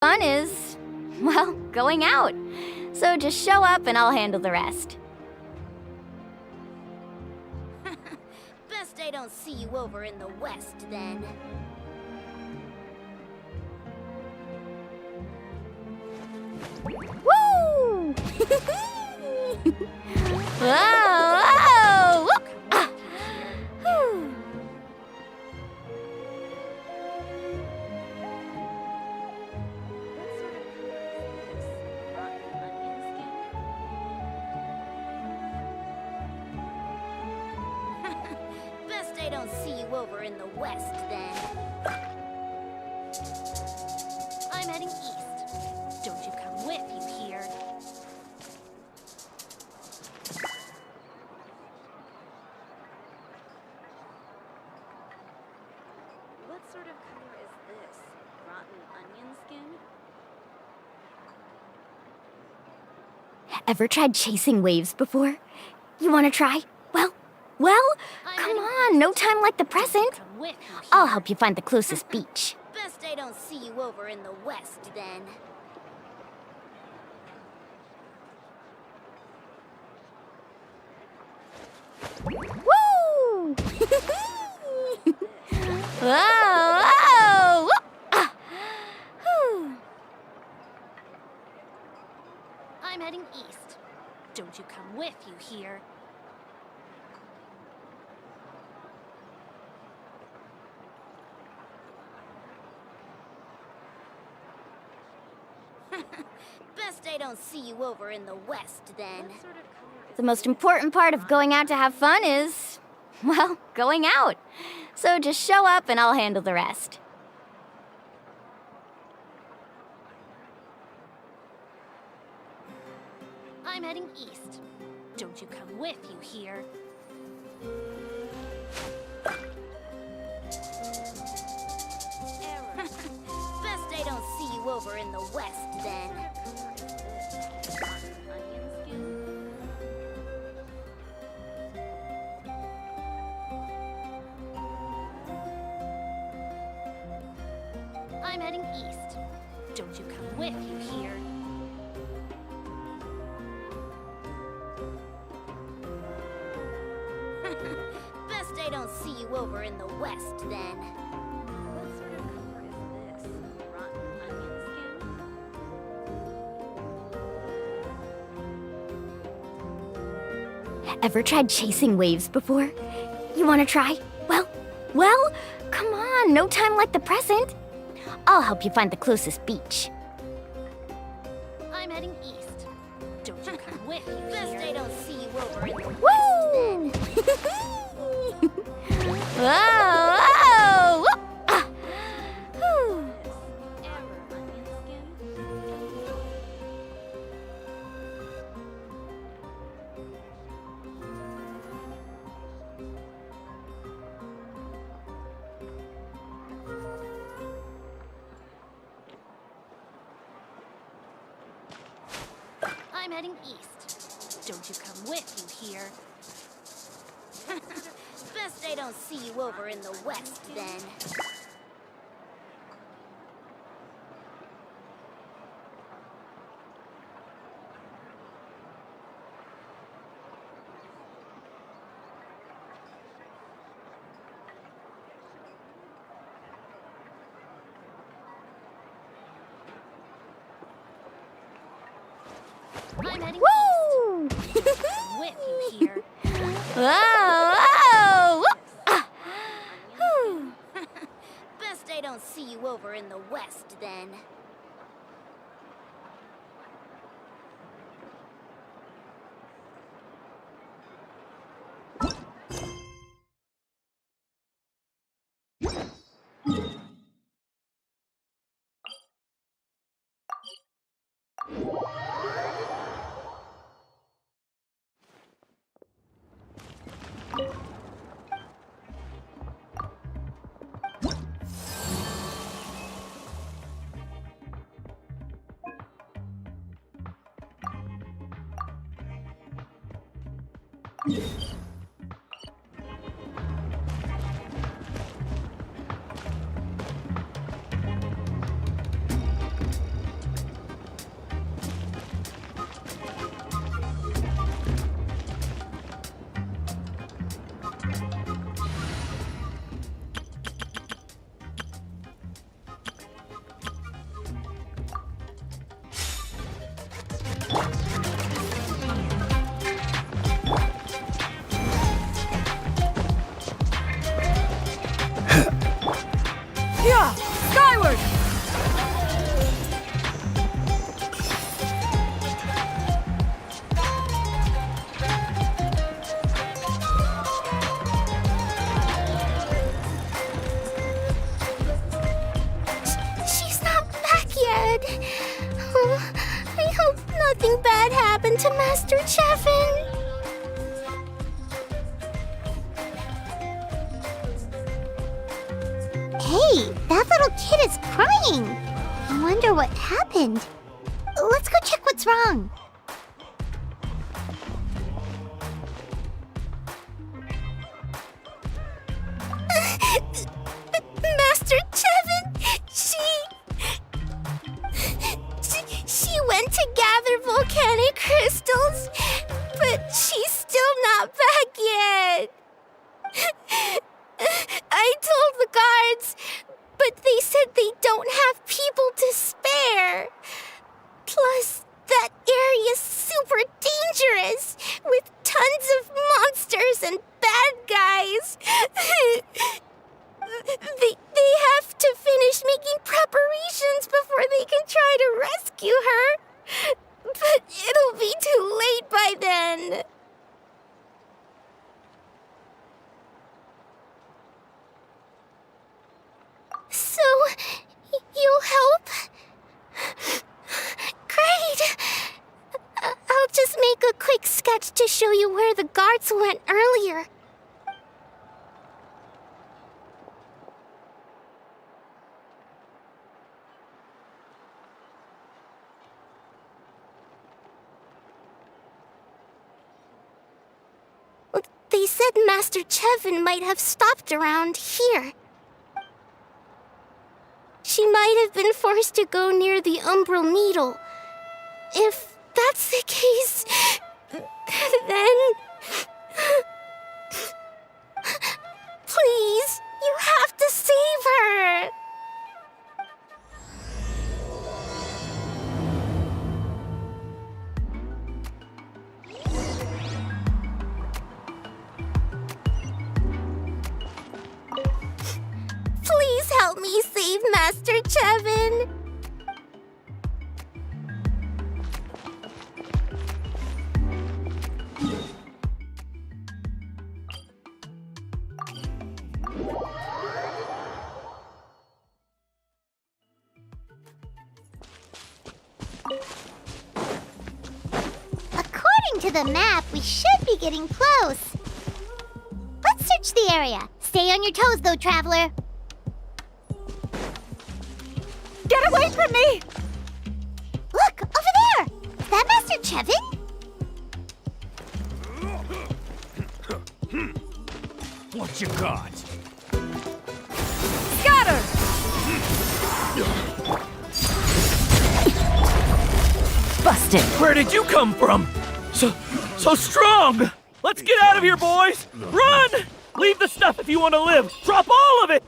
Fun is, well, going out. So just show up and I'll handle the rest. Best I don't see you over in the west, then. Woo! Whoa! Whoa! Ah. Whew. Best I don't see you over in the west, then. I'm heading east. Don't you come with, you hear? What sort of color is this? Rotten onion skin? Ever tried chasing waves before? You want to try? Well, come on, no time like the present. Come with, you hear? I'll help you find the closest beach. Best I don't see you over in the west, then. Woo! Whoa! Whoa! Ah. Whew. I'm heading east. Don't you come with, you hear? Best I don't see you over in the west, then. The most important part of going out to have fun is, well, going out. So just show up and I'll handle the rest. I'm heading east. Don't you come with, you hear? Error. Best I don't see you over in the west, then. Onion skin? I'm heading east. Don't you come with, you hear? Best I don't see you over in the west, then. What sort of color is this? Rotten onion skin? Ever tried chasing waves before? You want to try? Well, come on, no time like the present. I'll help you find the closest beach. I'm heading east. Don't you come with, you Best I don't see you over in the Woo! west, then. Whoa! Whoa! Ah. Whew. Error, onion skin? I'm heading east. Don't you come with, you hear? Best I don't see you over in the west, then. I'm heading Woo! east. Come with, you hear? Whoa! Whoa! Ah. Whew. Best I don't see you over in the west, then. something bad happen to Master Chevin? Hey, that little kid is crying. I wonder what happened. Let's go check what's wrong. Master Chevin, she went to gather volcanic crystals, but she's still not back yet. I told the guards, but they said they don't have people to spare. Plus, that area's super dangerous, with tons of monsters and bad guys. They have to finish making preparations before they can try to rescue her. But it'll be too late by then. So, you'll help? Great! I'll just make a quick sketch to show you where the guards went earlier. They said Master Chevin might have stopped around here. She might have been forced to go near the Umbral Needle. If that's the case, then... Please, you have to save her! Please help me save Master Chevin. According to the map, we should be getting close. Let's search the area. Stay on your toes, though, traveler. Get away from me! Look, over there! Is that Master Chevin? What you got? Scatter! Busted! Where did you come from? So strong! Let's get out of here, boys! Run! Leave the stuff if you want to live! Drop all of it!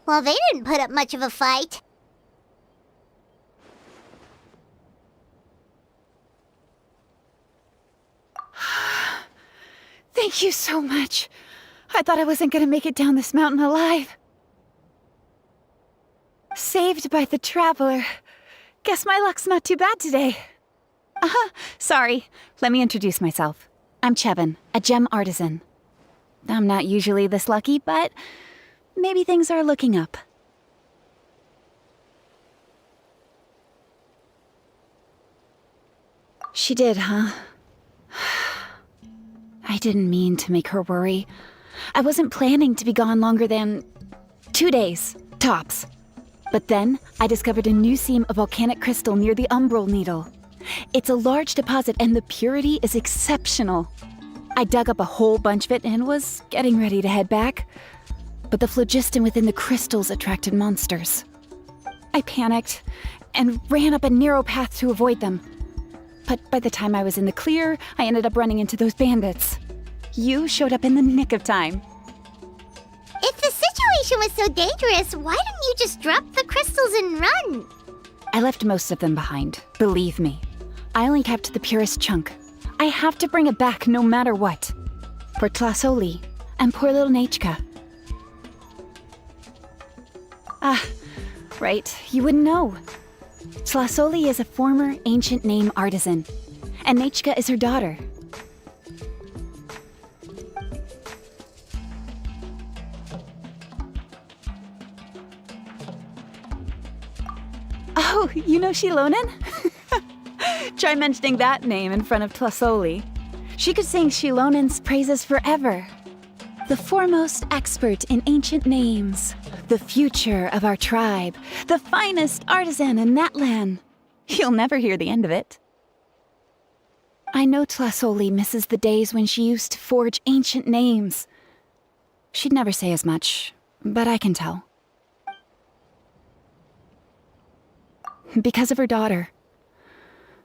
Well, they didn't put up much of a fight. Thank you so much. I thought I wasn't gonna make it down this mountain alive. Saved by the traveler. Guess my luck's not too bad today. Sorry. Let me introduce myself. I'm Chevin, a gem artisan. I'm not usually this lucky, but maybe things are looking up. She did, huh? I didn't mean to make her worry. I wasn't planning to be gone longer than 2 days, tops. But then, I discovered a new seam of volcanic crystal near the Umbral Needle. It's a large deposit and the purity is exceptional. I dug up a whole bunch of it and was getting ready to head back. But the phlogiston within the crystals attracted monsters. I panicked and ran up a narrow path to avoid them. But by the time I was in the clear, I ended up running into those bandits. You showed up in the nick of time. If the situation was so dangerous, why didn't you just drop the crystals and run? I left most of them behind, believe me. I only kept the purest chunk. I have to bring it back no matter what. For Tlasoli and poor little Nachka. Right, you wouldn't know. Tlasoli is a former ancient name artisan, and Nachka is her daughter. Oh, you know Shilonen? Try mentioning that name in front of Tlasoli. She could sing Shilonen's praises forever. The foremost expert in ancient names, the future of our tribe, the finest artisan in Natlan. You'll never hear the end of it. I know Tlasoli misses the days when she used to forge ancient names. She'd never say as much, but I can tell. Because of her daughter.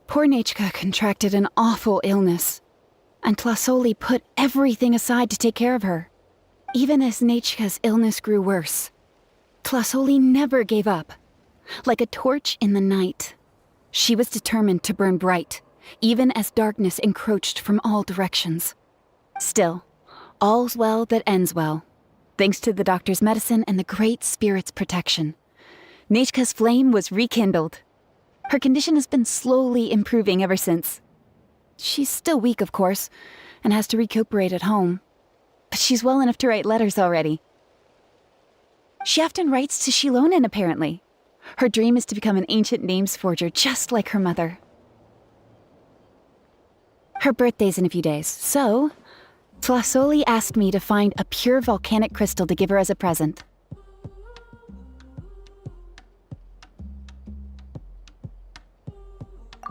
Poor Nechka contracted an awful illness, and Tlasoli put everything aside to take care of her. Even as Nechka's illness grew worse, Tlasoli never gave up. Like a torch in the night, she was determined to burn bright, even as darkness encroached from all directions. Still, all's well that ends well, thanks to the doctor's medicine and the Great Spirit's protection. Nechka's flame was rekindled. Her condition has been slowly improving ever since. She's still weak, of course, and has to recuperate at home. But she's well enough to write letters already. She often writes to Shilonen, apparently. Her dream is to become an ancient names forger, just like her mother. Her birthday's in a few days, so Tlasoli asked me to find a pure volcanic crystal to give her as a present.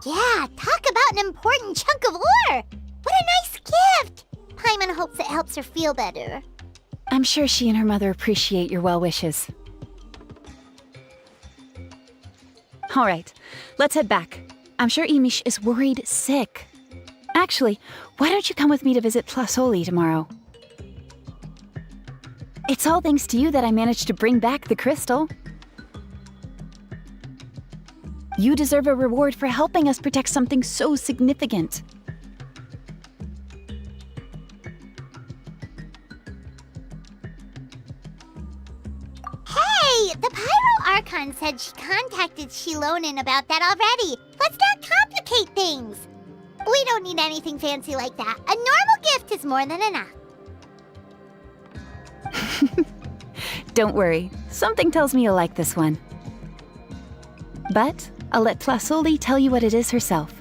Yeah, talk about an important chunk of ore! What a nice gift! Paimon hopes it helps her feel better. I'm sure she and her mother appreciate your well wishes. All right, let's head back. I'm sure Imish is worried sick. Actually, why don't you come with me to visit Tlasoli tomorrow? It's all thanks to you that I managed to bring back the crystal. You deserve a reward for helping us protect something so significant. Hey, the Pyro Archon said she contacted Shilonen about that already. Let's not complicate things. We don't need anything fancy like that. A normal gift is more than enough. Don't worry, something tells me you'll like this one. But I'll let Tlasoli tell you what it is herself.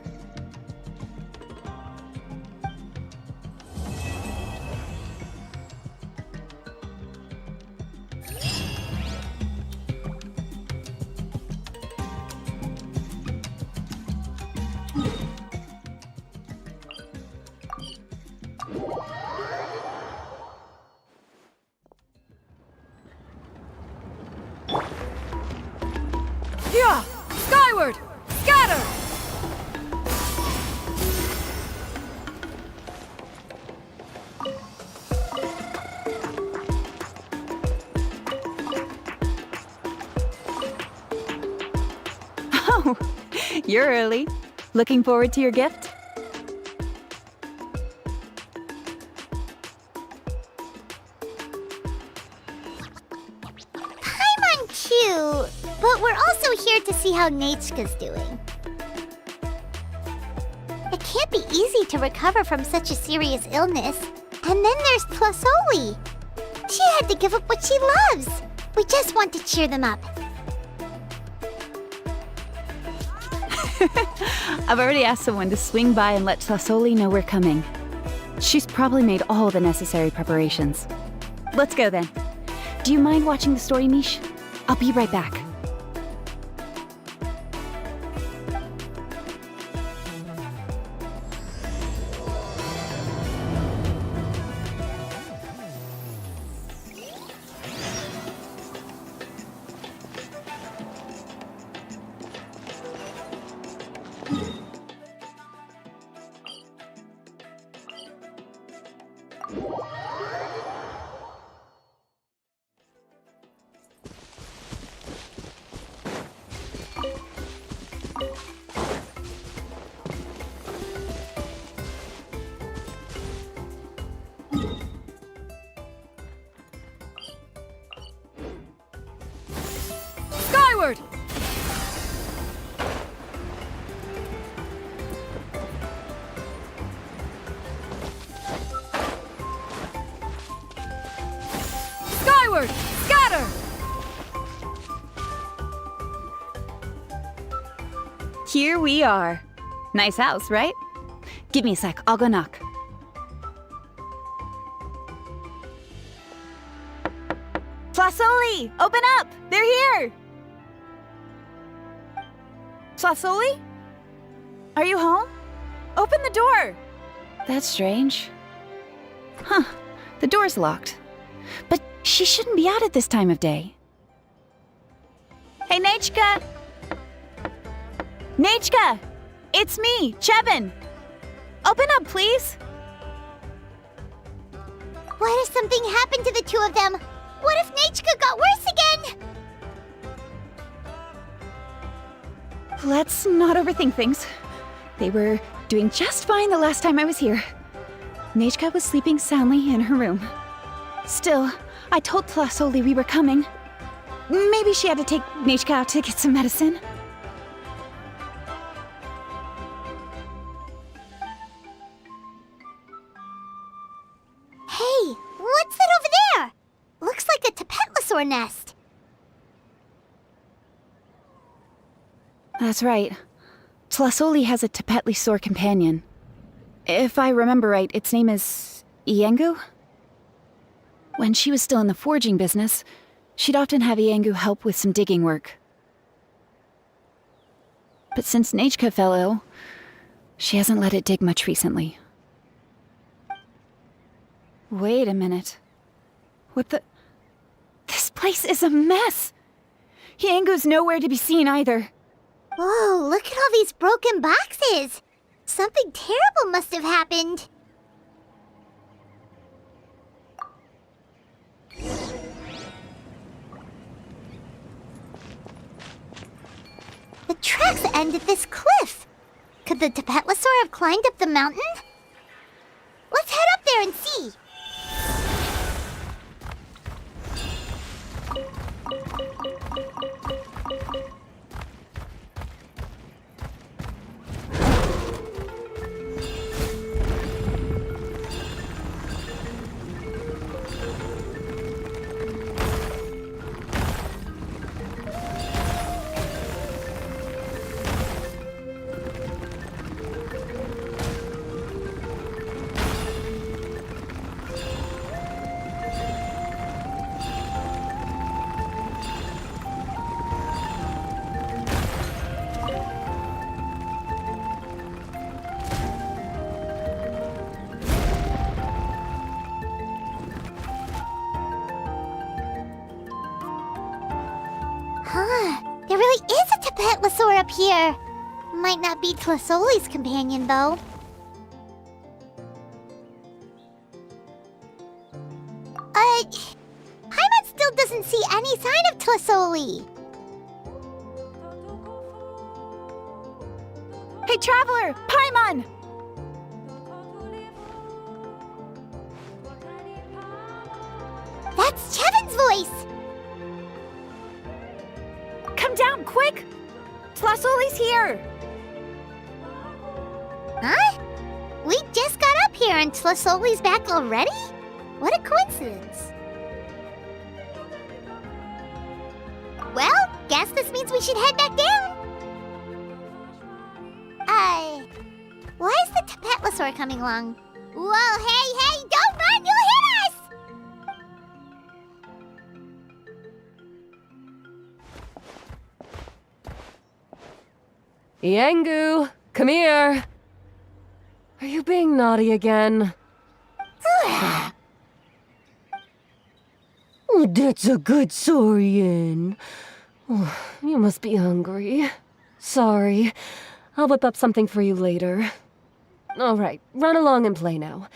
Yeah! Skyward! Scatter! Oh, you're early. Looking forward to your gift? Paimon too, but we're also here to see how Nechka's doing. It can't be easy to recover from such a serious illness. And then there's Tlasoli. She had to give up what she loves. We just want to cheer them up. I've already asked someone to swing by and let Tlasoli know we're coming. She's probably made all the necessary preparations. Let's go then. Do you mind watching the story, Mish? I'll be right back. Skyward! Skyward! Scatter! Here we are. Nice house, right? Give me a sec, I'll go knock. Flasoli, open up! They're here! Flasoli? Are you home? Open the door! That's strange. Huh, the door's locked. But she shouldn't be out at this time of day. Hey, Nechka! Nechka! It's me, Chevin! Open up, please! What if something happened to the two of them? What if Nechka got worse again? Let's not overthink things. They were doing just fine the last time I was here. Nechka was sleeping soundly in her room. Still, I told Plasoli we were coming. Maybe she had to take Nechka out to get some medicine. Hey, what's that over there? Looks like a Tapetlosaur nest. That's right. Plasoli has a Tapetlosaur companion. If I remember right, its name is Iengu? When she was still in the forging business, she'd often have Iengu help with some digging work. But since Nechka fell ill, she hasn't let it dig much recently. Wait a minute. What the... This place is a mess! Iengu's nowhere to be seen either. Whoa, look at all these broken boxes! Something terrible must have happened. The tracks end at this cliff. Could the Tapetlosaur have climbed up the mountain? Let's head up there and see. There really is a Tapetlosaur up here. Might not be Tlasoli's companion, though. Paimon still doesn't see any sign of Tlasoli. Hey, Traveler! Paimon! That's Chevin's voice! Come down, quick! Plasoli's here! Huh? We just got up here and Tlasoli's back already? What a coincidence. Well, guess this means we should head back down. Why is the Tapetlosaur coming along? Whoa, hey, don't run, you'll hit us! Iengu, come here. Are you being naughty again? Oh, that's a good saurian. Oh, you must be hungry. Sorry. I'll whip up something for you later. All right, run along and play now.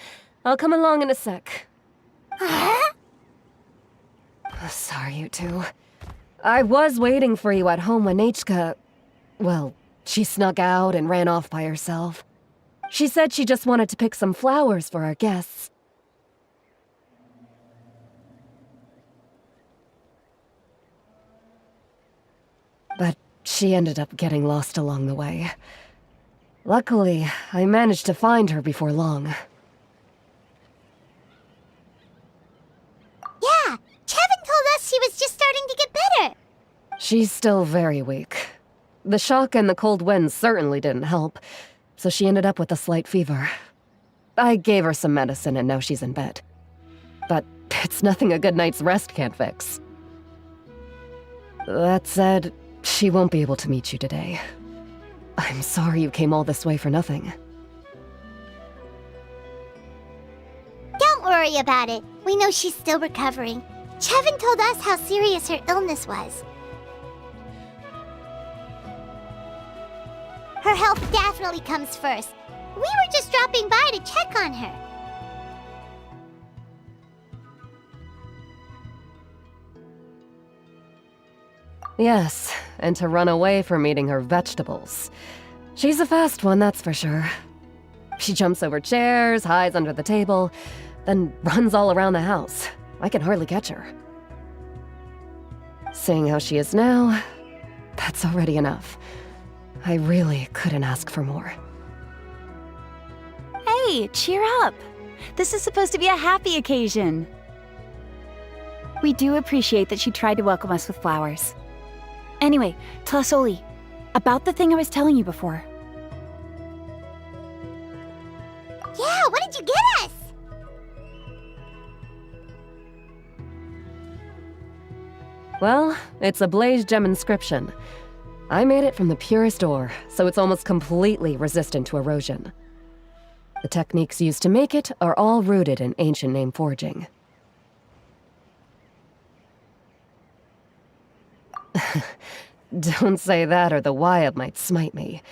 I'll come along in a sec. Sorry, you two. I was waiting for you at home when Nechka... Well, she snuck out and ran off by herself. She said she just wanted to pick some flowers for our guests. But she ended up getting lost along the way. Luckily, I managed to find her before long. Yeah, Chevin told us she was just starting to get better. She's still very weak. The shock and the cold winds certainly didn't help, so she ended up with a slight fever. I gave her some medicine and now she's in bed. But it's nothing a good night's rest can't fix. That said, she won't be able to meet you today. I'm sorry you came all this way for nothing. Don't worry about it. We know she's still recovering. Chevin told us how serious her illness was. Her health definitely comes first. We were just dropping by to check on her. Yes, and to run away from eating her vegetables. She's a fast one, that's for sure. She jumps over chairs, hides under the table, then runs all around the house. I can hardly catch her. Seeing how she is now, that's already enough. I really couldn't ask for more. Hey, cheer up. This is supposed to be a happy occasion. We do appreciate that she tried to welcome us with flowers. Anyway, Tlasoli, about the thing I was telling you before. Yeah, what did you get us? Well, it's a blaze gem inscription. I made it from the purest ore, so it's almost completely resistant to erosion. The techniques used to make it are all rooted in ancient name forging. Don't say that or the Wyatt might smite me.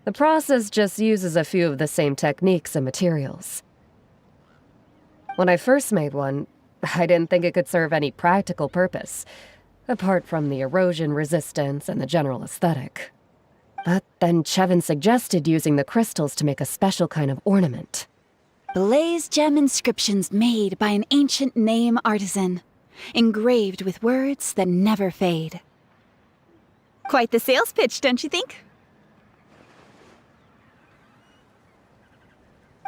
The process just uses a few of the same techniques and materials. When I first made one, I didn't think it could serve any practical purpose, apart from the erosion resistance and the general aesthetic. But then Chevin suggested using the crystals to make a special kind of ornament. Blaze gem inscriptions made by an ancient name artisan, engraved with words that never fade. Quite the sales pitch, don't you think?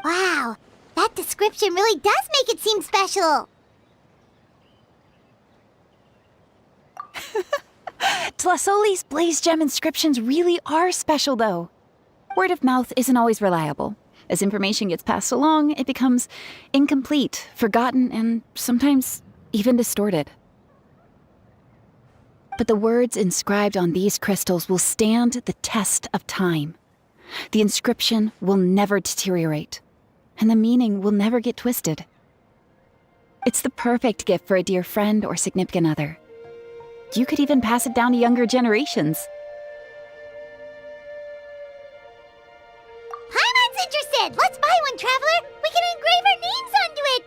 Wow, that description really does make it seem special. Tlasoli's blaze gem inscriptions really are special, though. Word of mouth isn't always reliable. As information gets passed along, it becomes incomplete, forgotten, and sometimes even distorted. But the words inscribed on these crystals will stand the test of time. The inscription will never deteriorate, and the meaning will never get twisted. It's the perfect gift for a dear friend or significant other. You could even pass it down to younger generations. Paimon's interested! Let's buy one, Traveler! We can engrave our names onto it!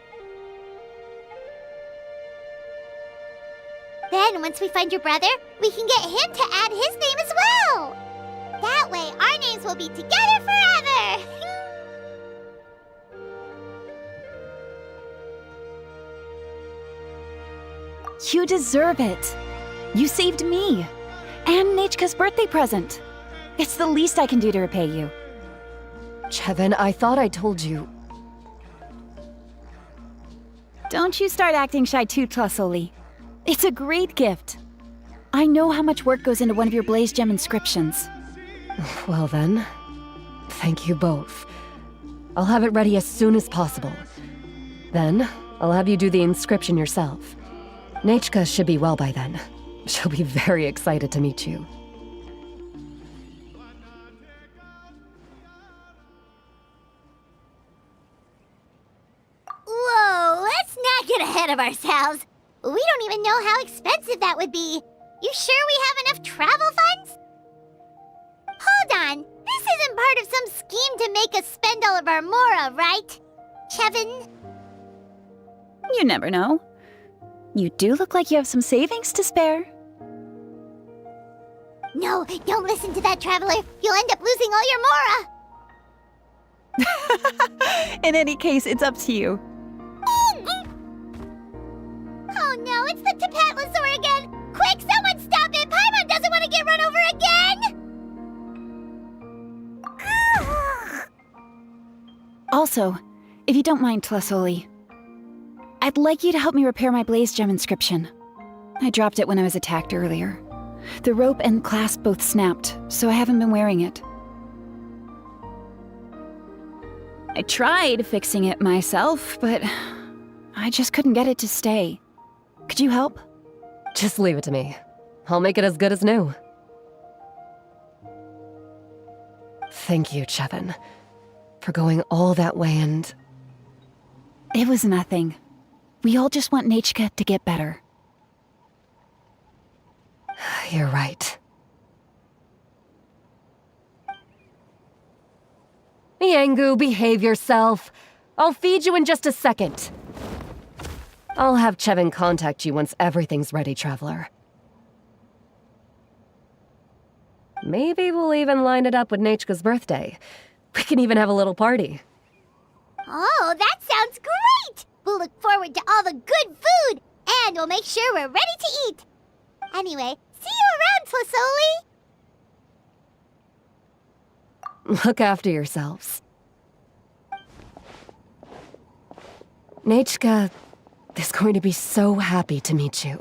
Then, once we find your brother, we can get him to add his name as well! That way, our names will be together forever! You deserve it. You saved me. And Nechka's birthday present. It's the least I can do to repay you. Chevin, I thought I told you. Don't you start acting shy too, Tlasoli. It's a great gift. I know how much work goes into one of your blaze gem inscriptions. Well then, thank you both. I'll have it ready as soon as possible. Then, I'll have you do the inscription yourself. Nechka should be well by then. She'll be very excited to meet you. Whoa, let's not get ahead of ourselves. We don't even know how expensive that would be. You sure we have enough travel funds? Hold on, this isn't part of some scheme to make us spend all of our mora, right? Chevin? You never know. You do look like you have some savings to spare. No, don't listen to that, Traveler. You'll end up losing all your mora. In any case, it's up to you. Oh no, it's the Tapatlosaur again! Quick, someone stop it! Paimon doesn't want to get run over again! Also, if you don't mind, Tlasoli, I'd like you to help me repair my blaze gem inscription. I dropped it when I was attacked earlier. The rope and clasp both snapped, so I haven't been wearing it. I tried fixing it myself, but I just couldn't get it to stay. Could you help? Just leave it to me. I'll make it as good as new. Thank you, Chevin, for going all that way and... It was nothing. We all just want Nachka to get better. You're right. Yangu, behave yourself. I'll feed you in just a second. I'll have Chevin contact you once everything's ready, Traveler. Maybe we'll even line it up with Nachka's birthday. We can even have a little party. Oh, that sounds great! We'll look forward to all the good food, and we'll make sure we're ready to eat. Anyway, see you around, Tlisoli! Look after yourselves. Nachka is going to be so happy to meet you.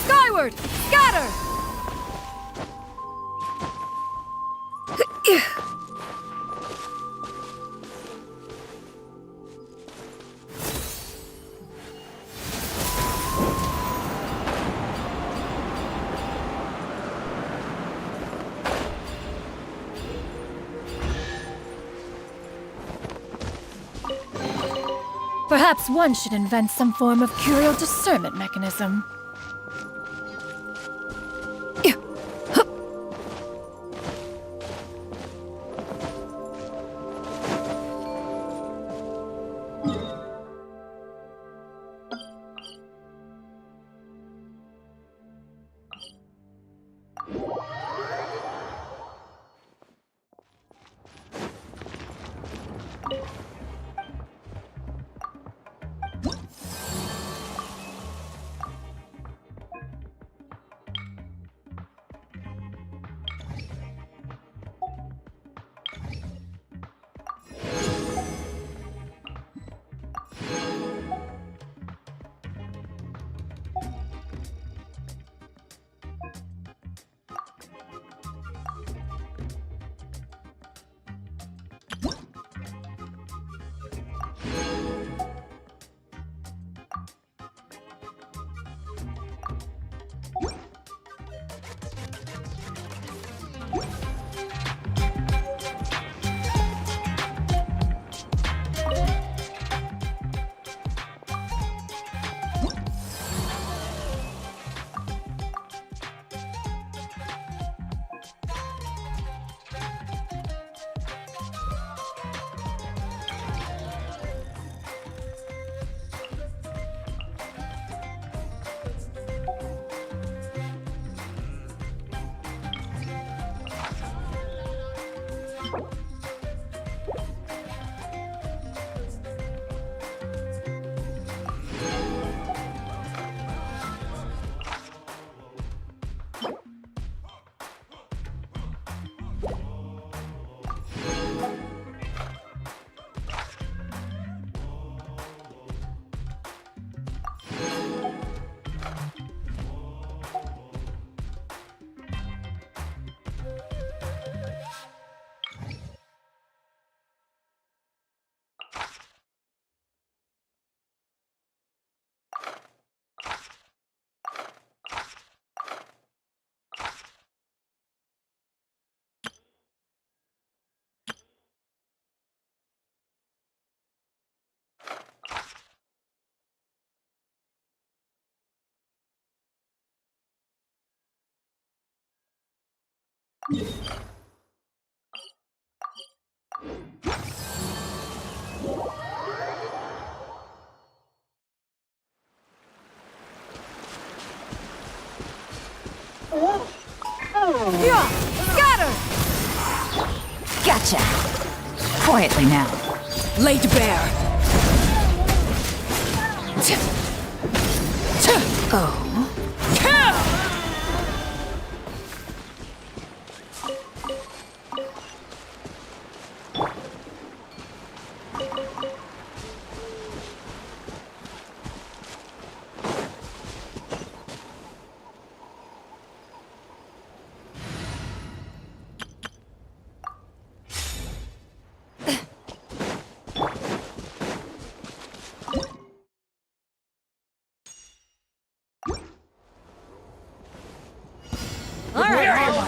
Skyward! Scatter! Perhaps one should invent some form of curial discernment mechanism. Gotcha. Quietly now. Laid bare. Oh.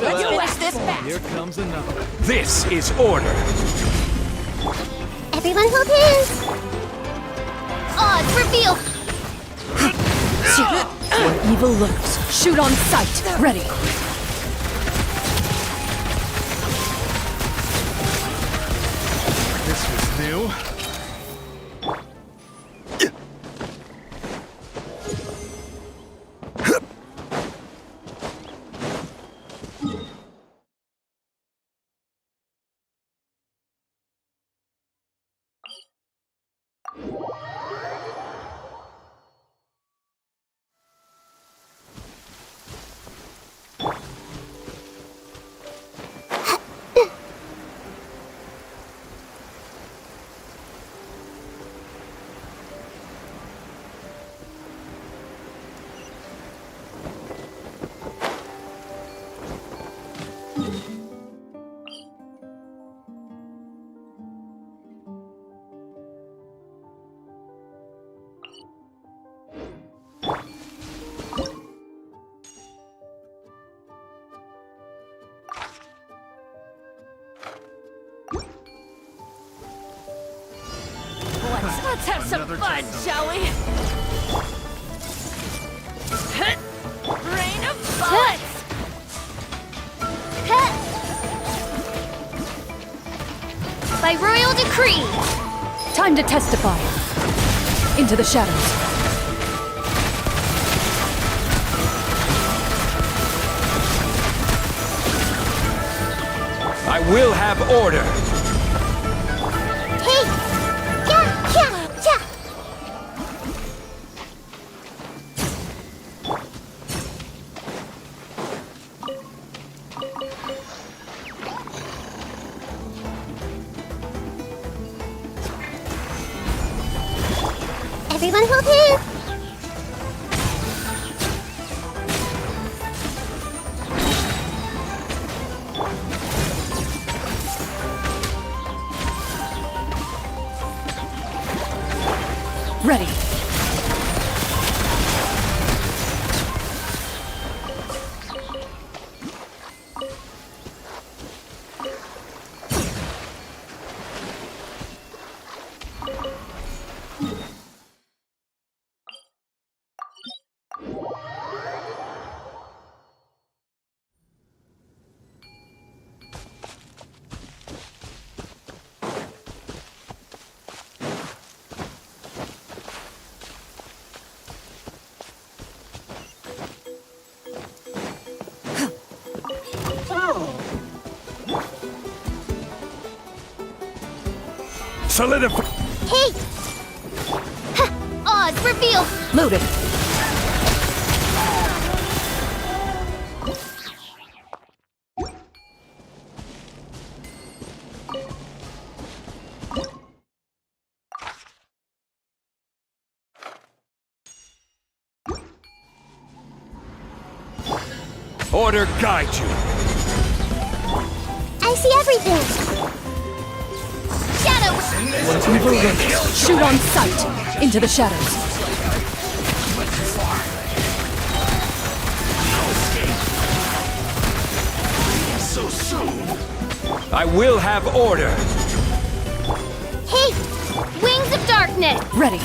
Let's finish this fast. Here comes another. This is order. Everyone hold hands. Odds reveal. Where evil lurks, shoot on sight. Ready. This was new. Let's have some fun, shall we? Rain of bullets! By royal decree. Time to testify. Into the shadows. I will have order. Hey! Yeah, yeah, yeah. Everyone hold hands. Ready. Solidify. Hey! Odds reveal. Loaded. Order guide you. I see everything. Shadow. Evil lurks, shoot on sight. Into the shadows. So soon. I will have order. Hey! Wings of darkness. Ready.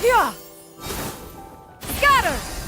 Yeah! Scatter!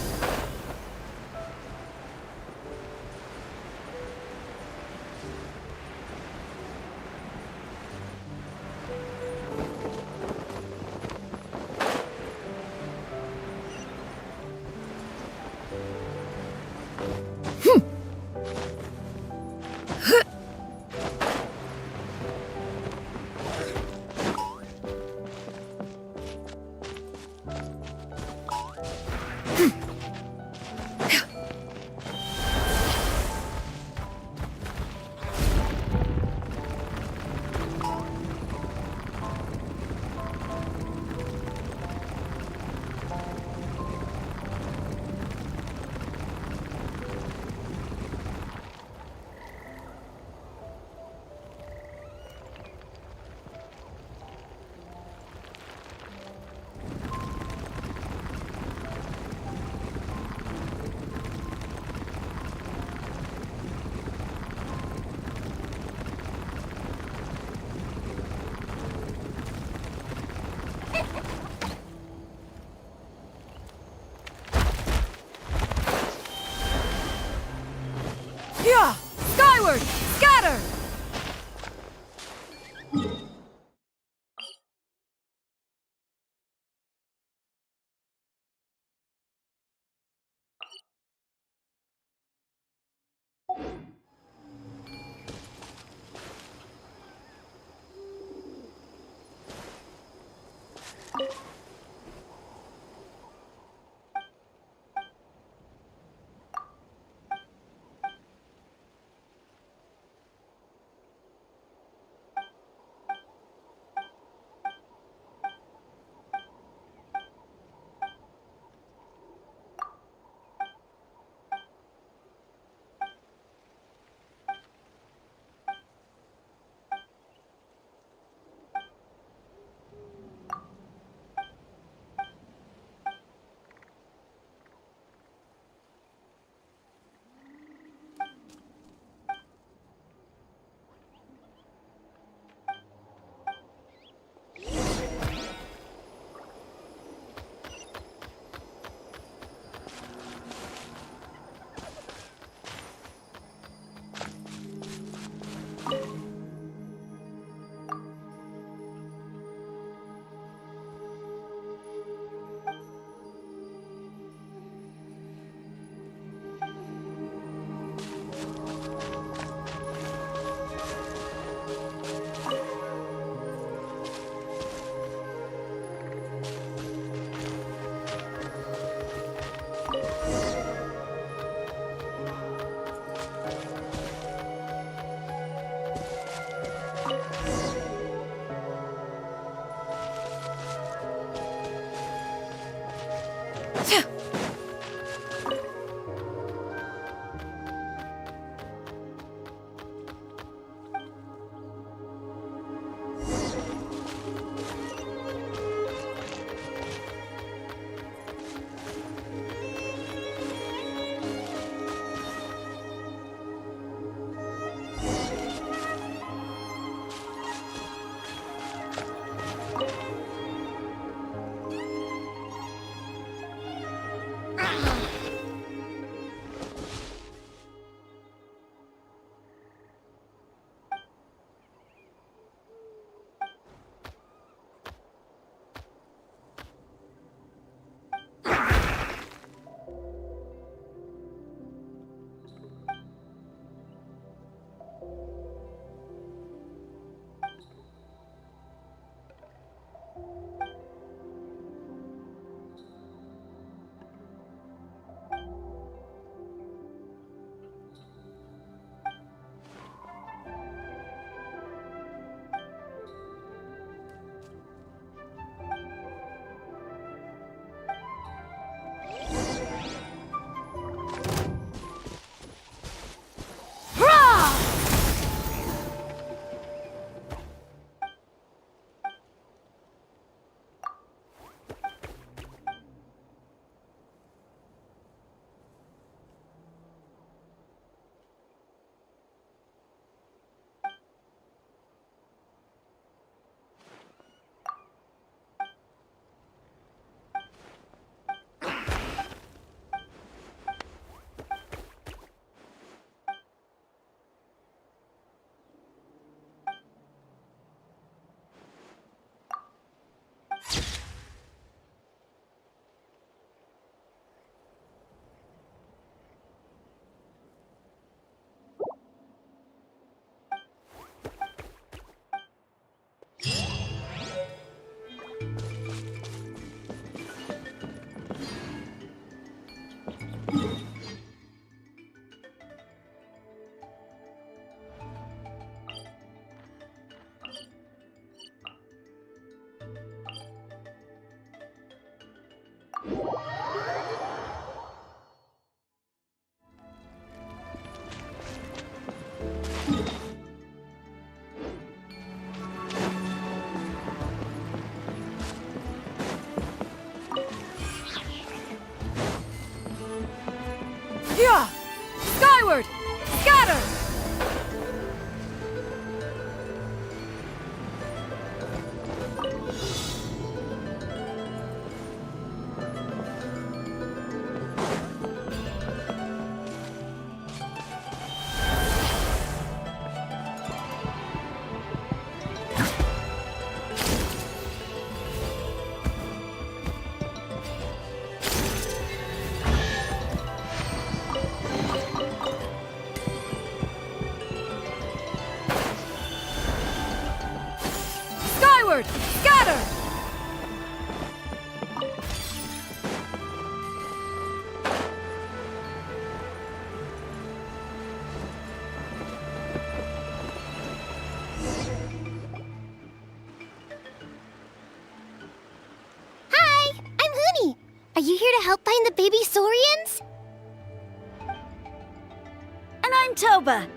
Yeah! Skyward! Scatter! Yeah! Skyward! Scatter! Skyward! Scatter! Hi, I'm Huni. Are you here to help find the baby saurians? And I'm Toba.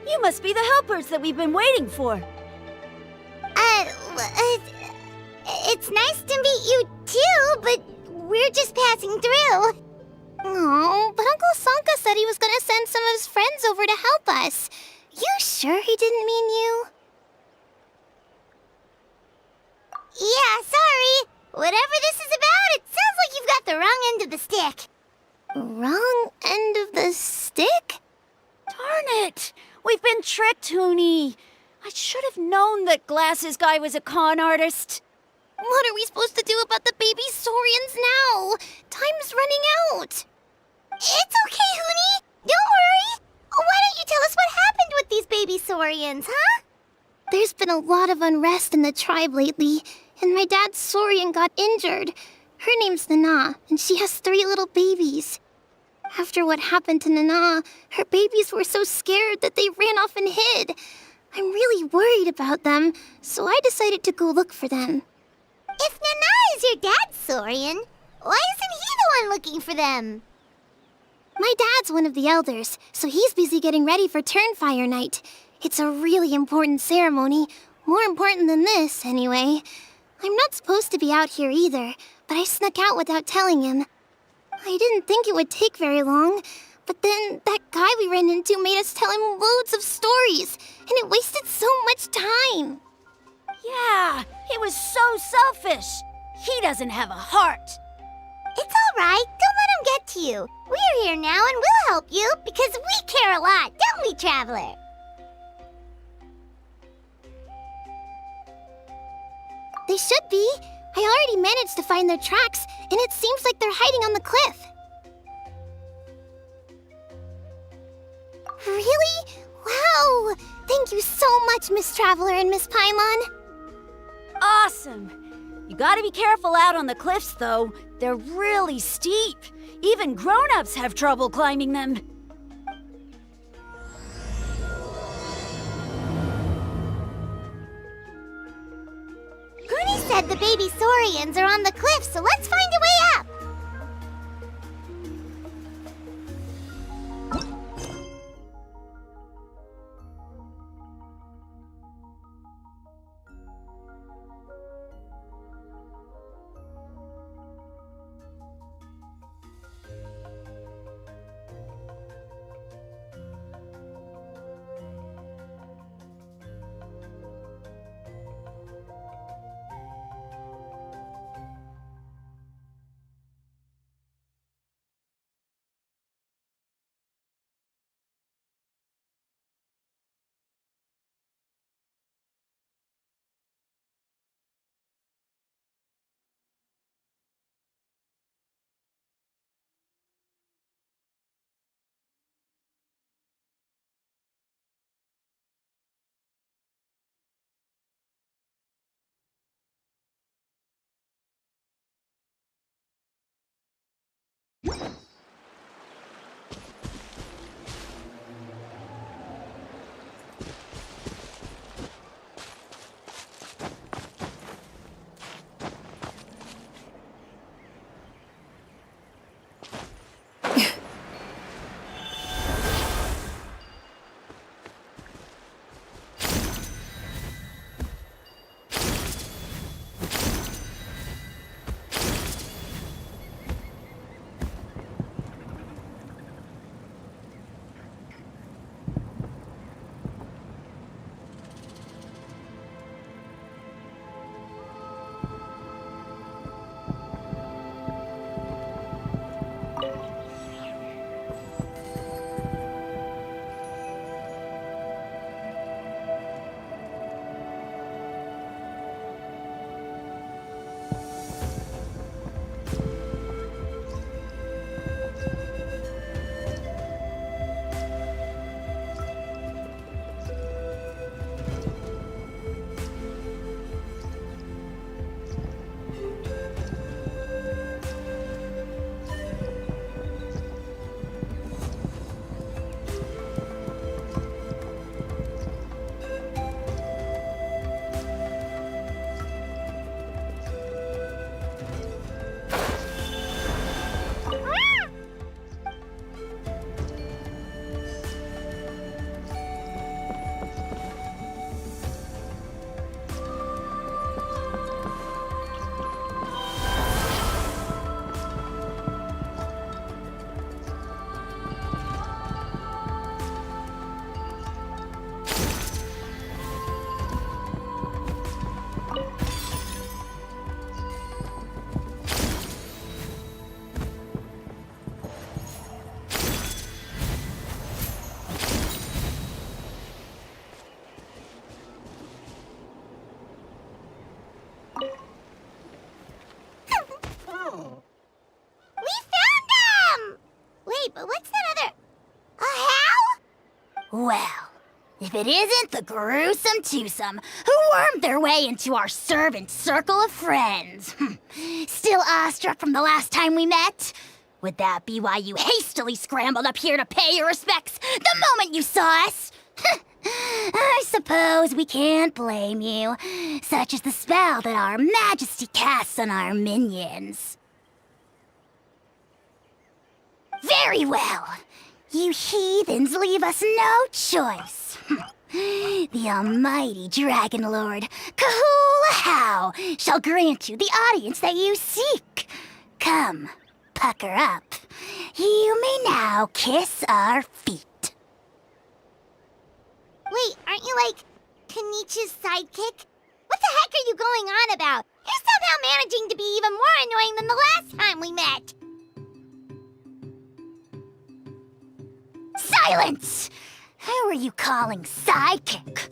You must be the helpers that we've been waiting for. It's nice to meet you too, but we're just passing through. Oh, but Uncle Sanka said he was gonna send some of his friends over to help us. You sure he didn't mean you? Yeah, sorry. Whatever this is about, it sounds like you've got the wrong end of the stick. Wrong end of the stick? Darn it! We've been tricked, Huni. I should have known that Glasses Guy was a con artist. What are we supposed to do about the baby saurians now? Time's running out. It's okay, Huni. Don't worry. Why don't you tell us what happened with these baby saurians, huh? There's been a lot of unrest in the tribe lately, and my dad's saurian got injured. Her name's Nana, and she has 3 little babies. After what happened to Nana, her babies were so scared that they ran off and hid. I'm really worried about them, so I decided to go look for them. If Nana is your dad's saurian, why isn't he the one looking for them? My dad's one of the elders, so he's busy getting ready for Turnfire Night. It's a really important ceremony, more important than this, anyway. I'm not supposed to be out here either, but I snuck out without telling him. I didn't think it would take very long, but then that guy we ran into made us tell him loads of stories, and it wasted so much time. Yeah, he was so selfish. He doesn't have a heart. It's all right. Don't let him get to you. We're here now and we'll help you because we care a lot, don't we, Traveler? They should be. I already managed to find their tracks, and it seems like they're hiding on the cliff. Really? Wow! Thank you so much, Miss Traveler and Miss Paimon. Awesome. You gotta be careful out on the cliffs, though. They're really steep. Even grown-ups have trouble climbing them. Goonie said the baby saurians are on the cliff, so let's find a way up. Well, if it isn't the gruesome twosome who wormed their way into our servant circle of friends. Still awestruck from the last time we met? Would that be why you hastily scrambled up here to pay your respects the moment you saw us? I suppose we can't blame you. Such is the spell that our majesty casts on our minions. Very well. You heathens leave us no choice. The almighty Dragon Lord, Kahula shall grant you the audience that you seek. Come, pucker up. You may now kiss our feet. Wait, aren't you like Kenichi's sidekick? What the heck are you going on about? You're somehow managing to be even more annoying than the last time we met. Silence! Who are you calling sidekick?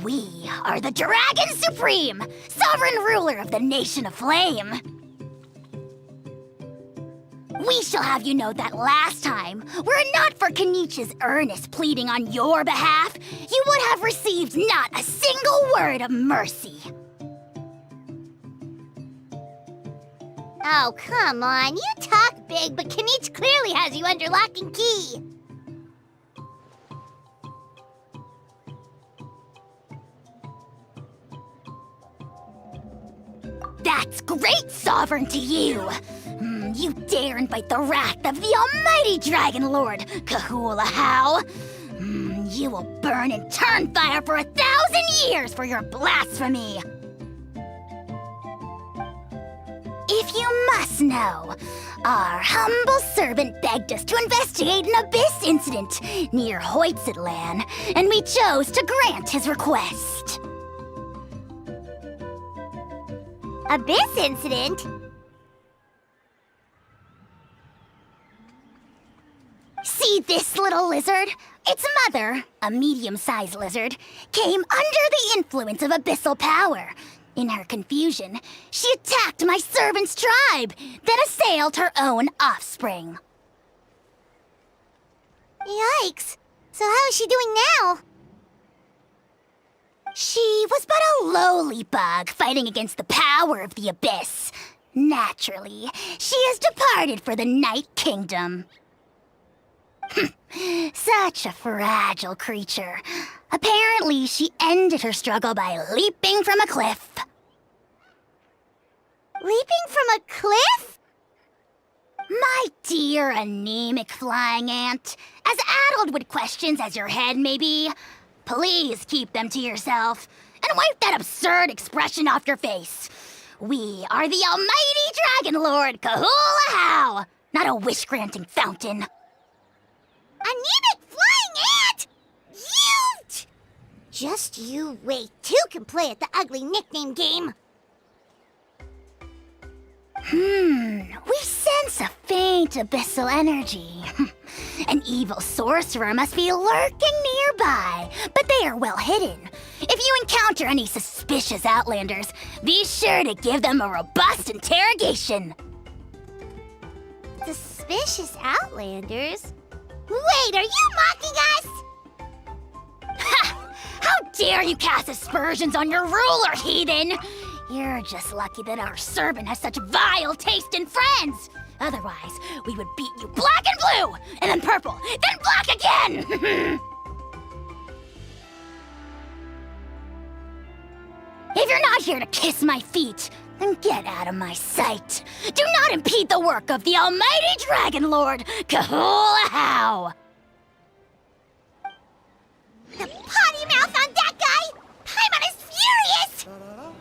We are the Dragon Supreme, sovereign ruler of the Nation of Flame. We shall have you know that last time, were it not for Kenichi's earnest pleading on your behalf, you would have received not a single word of mercy. Oh, come on. You talk big, but Kenichi clearly has you under lock and key. That's great sovereign to you! You dare invite the wrath of the almighty Dragon Lord, Kahula. You will burn in turn fire for 1,000 years for your blasphemy! If you must know, our humble servant begged us to investigate an abyss incident near Hoytsidlan, and we chose to grant his request. Abyss incident? See this little lizard? Its mother, a medium-sized lizard, came under the influence of abyssal power. In her confusion, she attacked my servant's tribe, then assailed her own offspring. Yikes. So how is she doing now? She was but a lowly bug fighting against the power of the abyss. Naturally, she has departed for the Night Kingdom. Such a fragile creature. Apparently, she ended her struggle by leaping from a cliff. Leaping from a cliff? My dear anemic flying ant, as addled with questions as your head may be, please keep them to yourself and wipe that absurd expression off your face. We are the almighty Dragon Lord Kahula, not a wish-granting fountain. Anemic flying ant! You! Just you wait. Two can play at the ugly nickname game. We sense a faint abyssal energy. An evil sorcerer must be lurking nearby, but they are well hidden. If you encounter any suspicious outlanders, be sure to give them a robust interrogation. Suspicious outlanders? Wait, are you mocking us? Ha! How dare you cast aspersions on your ruler, heathen! You're just lucky that our servant has such vile taste in friends. Otherwise, we would beat you black and blue, and then purple, then black again! If you're not here to kiss my feet, then get out of my sight. Do not impede the work of the almighty Dragon Lord, Kahula. The potty mouth on that guy! Paimon is furious!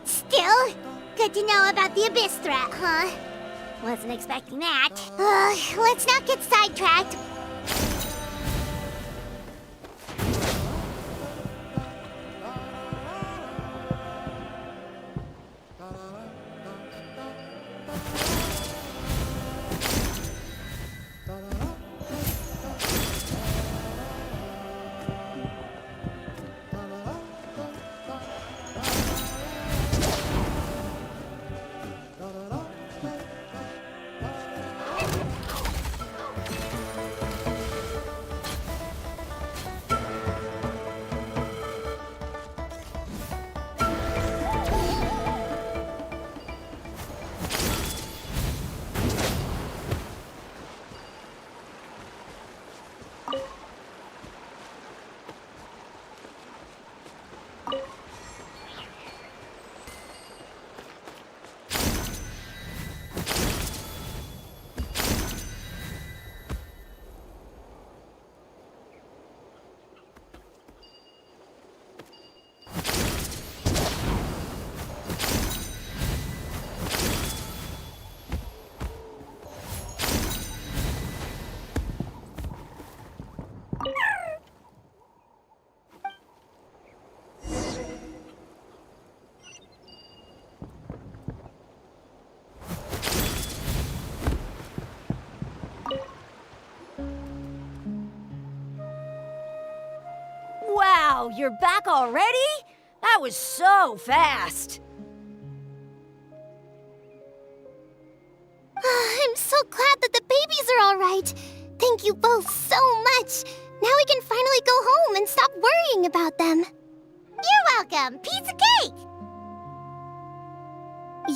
Still, good to know about the abyss threat, huh? Wasn't expecting that. Let's not get sidetracked. Wow, you're back already? That was so fast. I'm so glad that the babies are all right. Thank you both so much. Now we can finally go home and stop worrying about them. You're welcome. Piece of cake.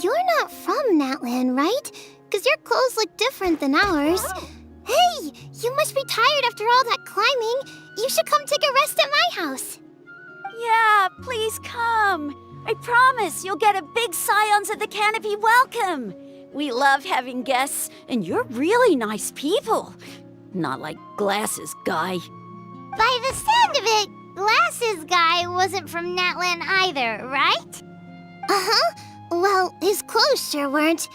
You're not from Natlan, right? Because your clothes look different than ours. Hey, you must be tired after all that climbing. You should come take a rest at my house. Yeah, please come. I promise you'll get a big Scions of the Canopy welcome. We love having guests, and you're really nice people. Not like Glasses Guy. By the sound of it, Glasses Guy wasn't from Natlan either, right? Uh-huh. Well, his clothes sure weren't.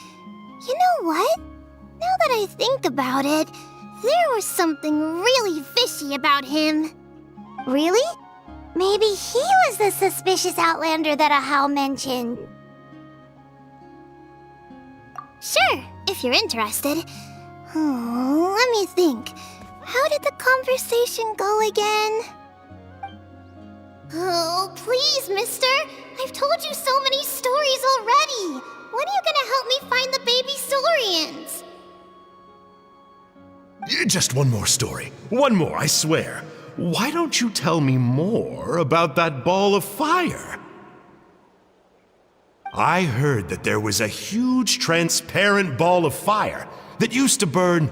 You know what? Now that I think about it, there was something really fishy about him. Really? Maybe he was the suspicious outlander that Ahau mentioned. Sure, if you're interested. Oh, let me think. How did the conversation go again? Oh, please, mister. I've told you so many stories already. When are you gonna help me find the baby saurians? Just one more story. One more, I swear. Why don't you tell me more about that ball of fire? I heard that there was a huge transparent ball of fire that used to burn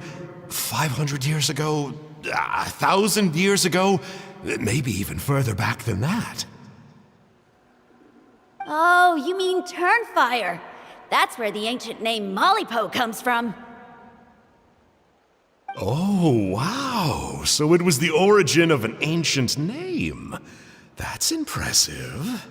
500 years ago, 1,000 years ago, maybe even further back than that. Oh, you mean Turnfire. That's where the ancient name Mollypo comes from. Oh, wow. So it was the origin of an ancient name. That's impressive.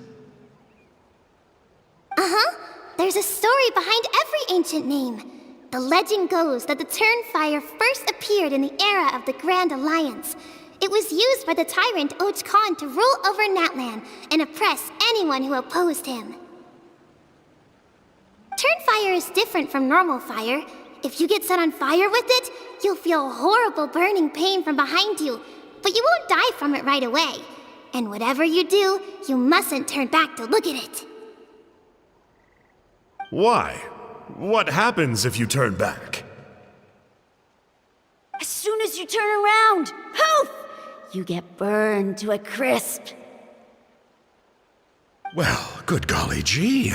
Uh-huh. There's a story behind every ancient name. The legend goes that the Turnfire first appeared in the era of the Grand Alliance. It was used by the tyrant Och Khan to rule over Natlan and oppress anyone who opposed him. Turnfire is different from normal fire. If you get set on fire with it, you'll feel horrible burning pain from behind you, but you won't die from it right away. And whatever you do, you mustn't turn back to look at it. Why? What happens if you turn back? As soon as you turn around, poof! You get burned to a crisp. Well, good golly gee.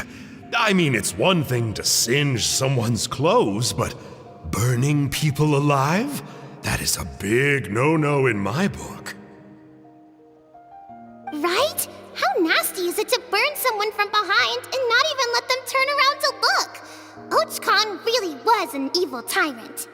I mean, it's one thing to singe someone's clothes, but burning people alive? That is a big no-no in my book. Right? How nasty is it to burn someone from behind and not even let them turn around to look? Och Khan really was an evil tyrant.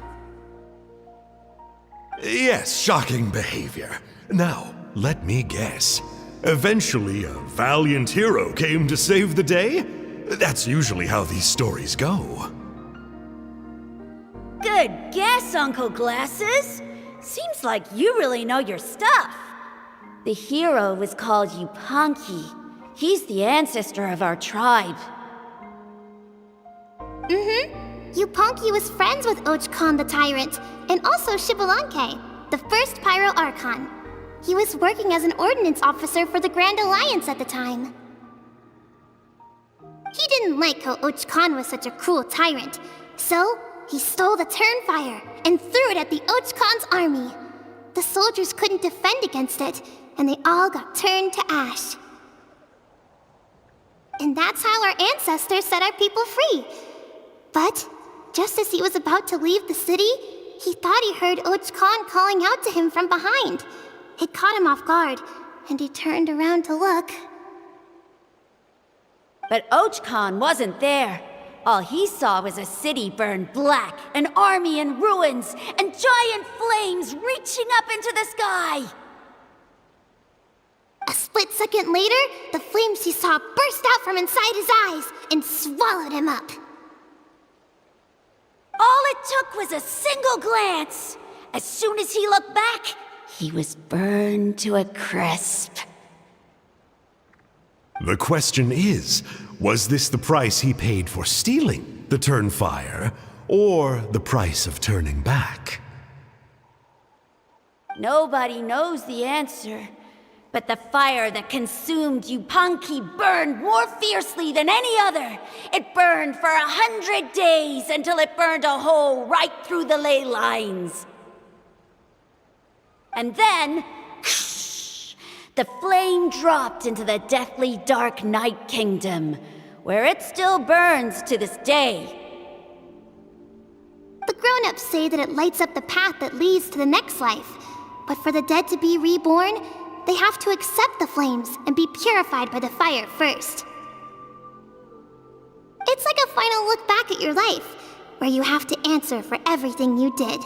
Yes, shocking behavior. Now, let me guess. Eventually, a valiant hero came to save the day? That's usually how these stories go. Good guess, Uncle Glasses. Seems like you really know your stuff. The hero was called Yupanqui. He's the ancestor of our tribe. Yupanqui was friends with Och Khan the tyrant, and also Shibalanke, the first Pyro Archon. He was working as an ordnance officer for the Grand Alliance at the time. He didn't like how Och Khan was such a cruel tyrant, so he stole the Turnfire and threw it at the Och Khan's army. The soldiers couldn't defend against it, and they all got turned to ash. And that's how our ancestors set our people free. But just as he was about to leave the city, he thought he heard Och Khan calling out to him from behind. It caught him off guard, and he turned around to look. But Och Khan wasn't there. All he saw was a city burned black, an army in ruins, and giant flames reaching up into the sky. A split second later, the flames he saw burst out from inside his eyes and swallowed him up. All it took was a single glance. As soon as he looked back, he was burned to a crisp. The question is, was this the price he paid for stealing the Turnfire, or the price of turning back? Nobody knows the answer. But the fire that consumed Yupanqui burned more fiercely than any other. It burned for 100 days until it burned a hole right through the ley lines. And then, the flame dropped into the deathly dark Night Kingdom, where it still burns to this day. The grown-ups say that it lights up the path that leads to the next life. But for the dead to be reborn, they have to accept the flames and be purified by the fire first. It's like a final look back at your life, where you have to answer for everything you did.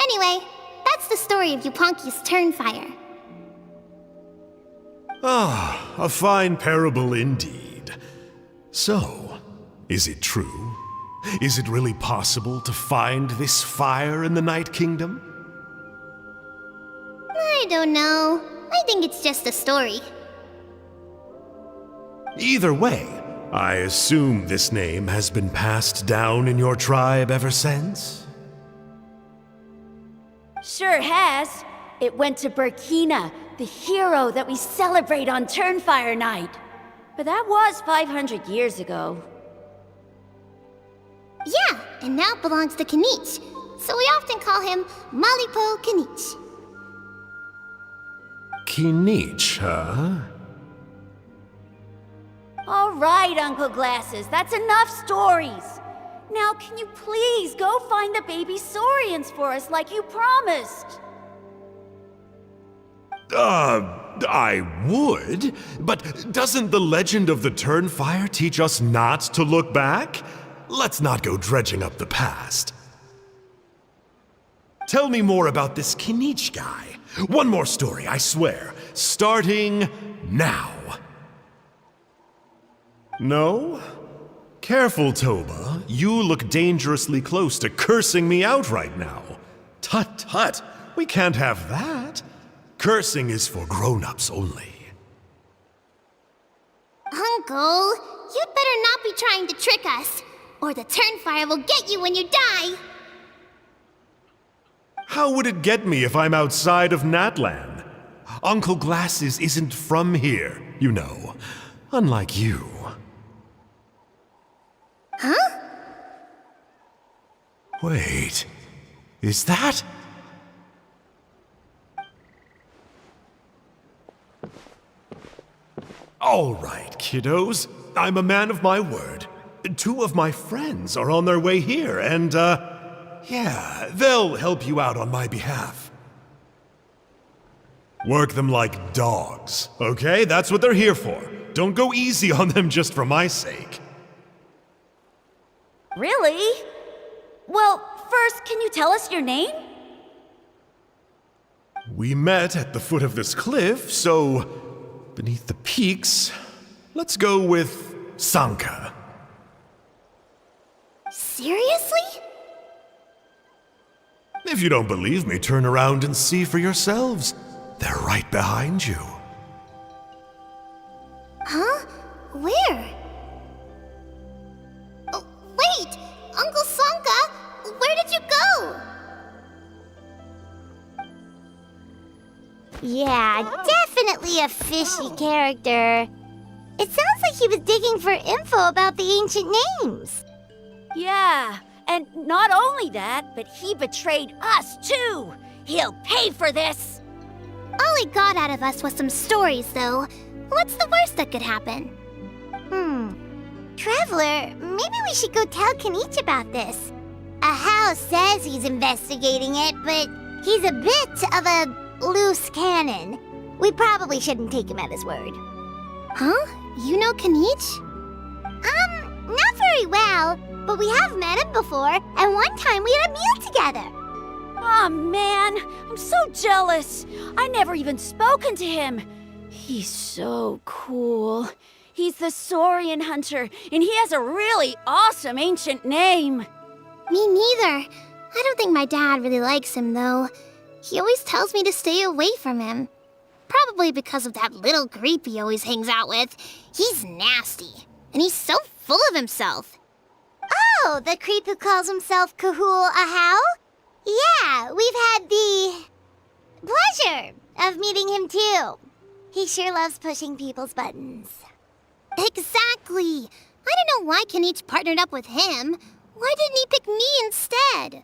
Anyway, that's the story of Yupanqui's Turnfire. Ah, a fine parable indeed. So, is it true? Is it really possible to find this fire in the Night Kingdom? I don't know. I think it's just a story. Either way, I assume this name has been passed down in your tribe ever since? Sure has. It went to Burkina, the hero that we celebrate on Turnfire Night. But that was 500 years ago. Yeah, and now it belongs to Kanich, so we often call him Malipo Kanich. Kinich, huh? All right, Uncle Glasses, that's enough stories. Now, can you please go find the baby saurians for us like you promised? I would, but doesn't the legend of the Turnfire teach us not to look back? Let's not go dredging up the past. Tell me more about this Kinich guy. One more story, I swear. Starting now. No? Careful, Toba. You look dangerously close to cursing me out right now. Tut tut, we can't have that. Cursing is for grown-ups only. Uncle, you'd better not be trying to trick us, or the Turnfire will get you when you die. How would it get me if I'm outside of Natlan? Uncle Glasses isn't from here, you know. Unlike you. Huh? Wait, is that? All right, kiddos. I'm a man of my word. 2 of my friends are on their way here, and, yeah, they'll help you out on my behalf. Work them like dogs, okay? That's what they're here for. Don't go easy on them just for my sake. Really? Well, first, can you tell us your name? We met at the foot of this cliff, so beneath the peaks, let's go with Sanka. Seriously? If you don't believe me, turn around and see for yourselves. They're right behind you. Huh? Where? Oh, wait! Uncle Sanka, where did you go? Yeah, definitely a fishy character. It sounds like he was digging for info about the ancient names. Yeah, and not only that, but he betrayed us too. He'll pay for this. All he got out of us was some stories, though. What's the worst that could happen? Traveler, maybe we should go tell Kanich about this. Ahau says he's investigating it, but he's a bit of a loose cannon. We probably shouldn't take him at his word. Huh? You know Kanich? Not very well, but we have met him before, and one time we had a meal together. Aw, man, I'm so jealous. I never even spoken to him. He's so cool. He's the Saurian hunter, and he has a really awesome ancient name. Me neither. I don't think my dad really likes him, though. He always tells me to stay away from him. Probably because of that little creep he always hangs out with. He's nasty, and he's so full of himself. Oh, the creep who calls himself Kahul Ahau? Yeah, we've had the pleasure of meeting him too. He sure loves pushing people's buttons. Exactly. I don't know why Kenichi partnered up with him. Why didn't he pick me instead?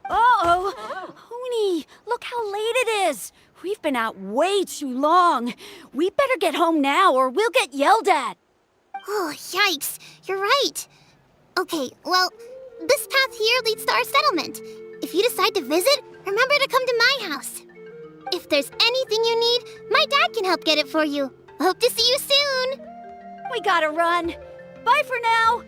Uh-oh! Hoonie, look how late it is. We've been out way too long. We better get home now or we'll get yelled at. Oh, yikes. You're right. Okay, well, this path here leads to our settlement. If you decide to visit, remember to come to my house. If there's anything you need, my dad can help get it for you. Hope to see you soon. We gotta run. Bye for now.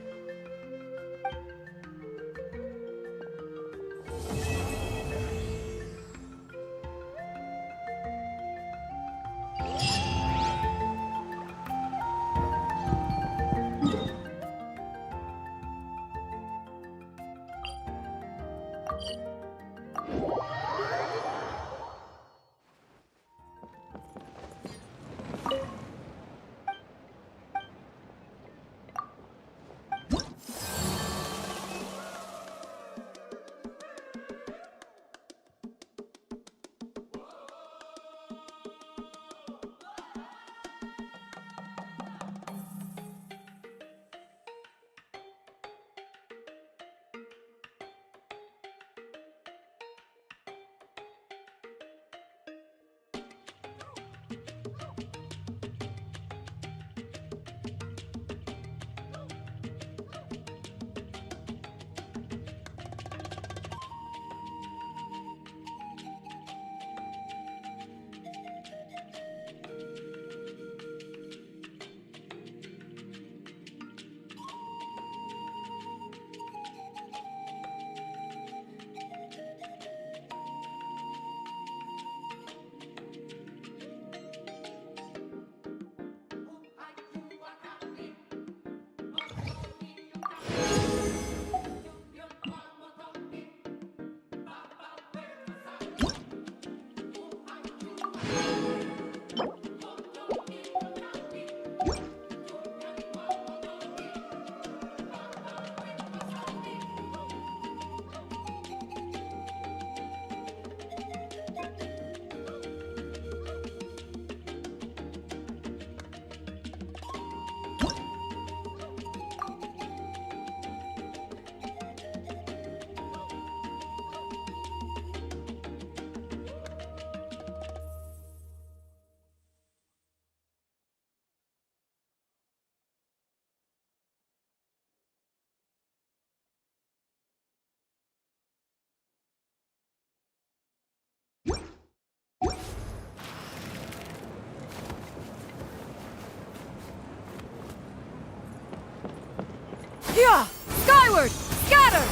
Yeah! Skyward! Scatter!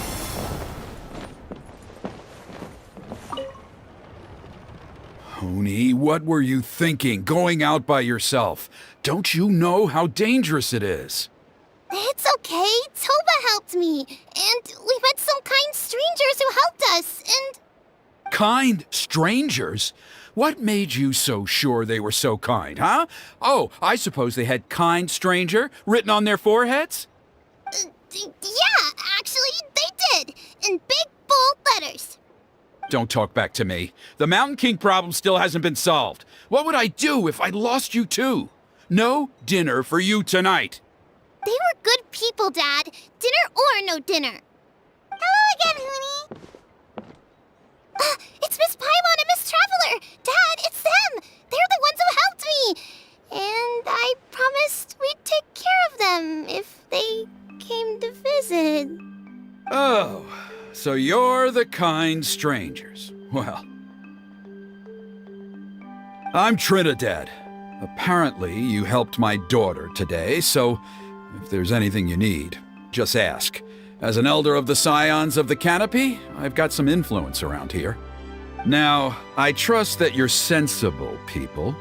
Hoonie, what were you thinking, going out by yourself? Don't you know how dangerous it is? It's okay. Toba helped me. And we met some kind strangers who helped us. And Kind strangers? What made you so sure they were so kind, huh? Oh, I suppose they had kind stranger written on their foreheads? yeah, actually, they did. In big, bold letters. Don't talk back to me. The Mountain King problem still hasn't been solved. What would I do if I lost you too? No dinner for you tonight. They were good people, Dad. Dinner or no dinner. Hello again, Hoonie. It's Miss Paimon and Miss Traveler. Dad, it's them. They're the ones who helped me. And I promised we'd take care of them if they came to visit. Oh, so you're the kind strangers. Well, I'm Trinidad. Apparently, you helped my daughter today, so if there's anything you need, just ask. As an elder of the scions of the canopy, I've got some influence around here. Now, I trust that you're sensible people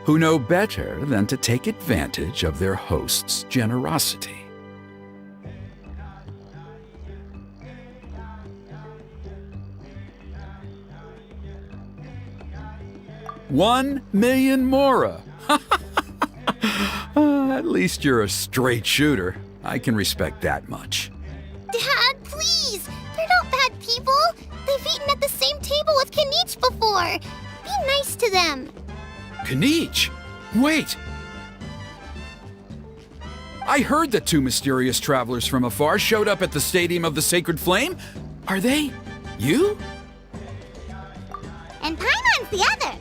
who know better than to take advantage of their host's generosity. $1 million mora. At least you're a straight shooter. I can respect that much. Dad, please. They're not bad people. They've eaten at the same table with Kenichi before. Be nice to them. Kenichi? Wait! I heard that two mysterious travelers from afar showed up at the Stadium of the Sacred Flame. Are they you? And Paimon's the other.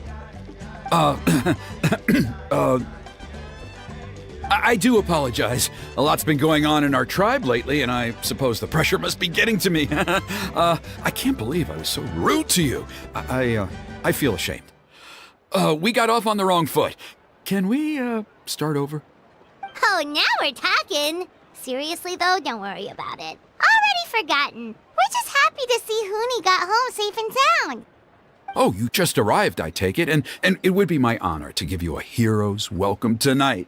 I do apologize. A lot's been going on in our tribe lately, and I suppose the pressure must be getting to me. I can't believe I was so rude to you. I feel ashamed. We got off on the wrong foot. Can we, start over? Oh, now we're talking. Seriously, though, don't worry about it. Already forgotten. We're just happy to see Huni got home safe and sound. Oh, you just arrived, I take it, and it would be my honor to give you a hero's welcome tonight.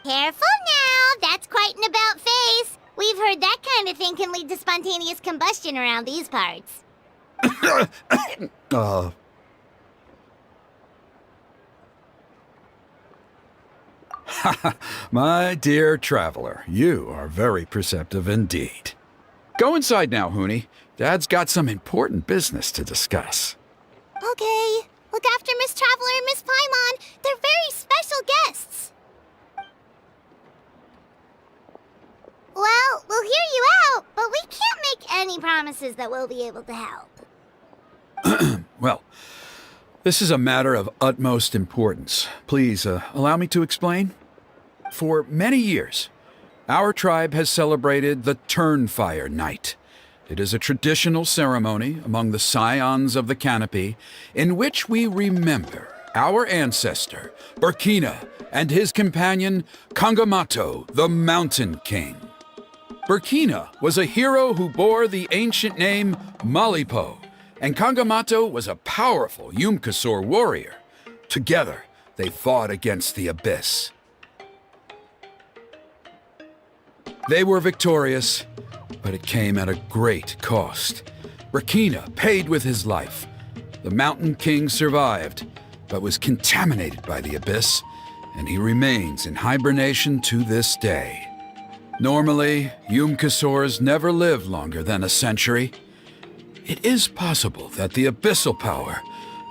Careful now, that's quite an about face. We've heard that kind of thing can lead to spontaneous combustion around these parts. My dear traveler, you are very perceptive indeed. Go inside now, Huni. Dad's got some important business to discuss. Okay. Look after Miss Traveler and Miss Paimon. They're very special guests. Well, we'll hear you out, but we can't make any promises that we'll be able to help. Well, this is a matter of utmost importance. Please, allow me to explain. For many years, our tribe has celebrated the Turnfire Night. It is a traditional ceremony among the scions of the canopy in which we remember our ancestor, Burkina, and his companion, Kangamato, the Mountain King. Burkina was a hero who bore the ancient name Malipo, and Kangamato was a powerful Yumkasor warrior. Together, they fought against the Abyss. They were victorious, but it came at a great cost. Burkina paid with his life. The Mountain King survived, but was contaminated by the Abyss, and he remains in hibernation to this day. Normally, Yumkasors never live longer than a century. It is possible that the abyssal power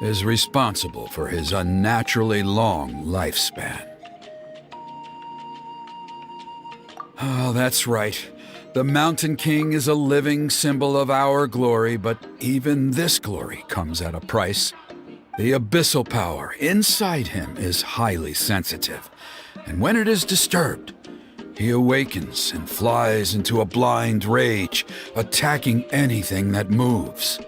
is responsible for his unnaturally long lifespan. Oh, that's right. The Mountain King is a living symbol of our glory, but even this glory comes at a price. The abyssal power inside him is highly sensitive, and when it is disturbed, he awakens and flies into a blind rage, attacking anything that moves.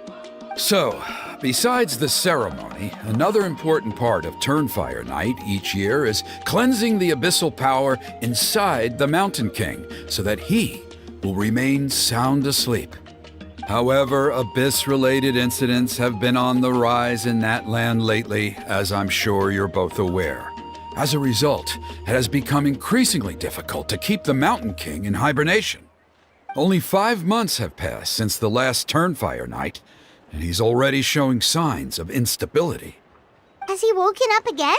So, besides the ceremony, another important part of Turnfire Night each year is cleansing the abyssal power inside the Mountain King so that he will remain sound asleep. However, Abyss-related incidents have been on the rise in that land lately, as I'm sure you're both aware. As a result, it has become increasingly difficult to keep the Mountain King in hibernation. Only 5 months have passed since the last Turnfire Night, and he's already showing signs of instability. Has he woken up again?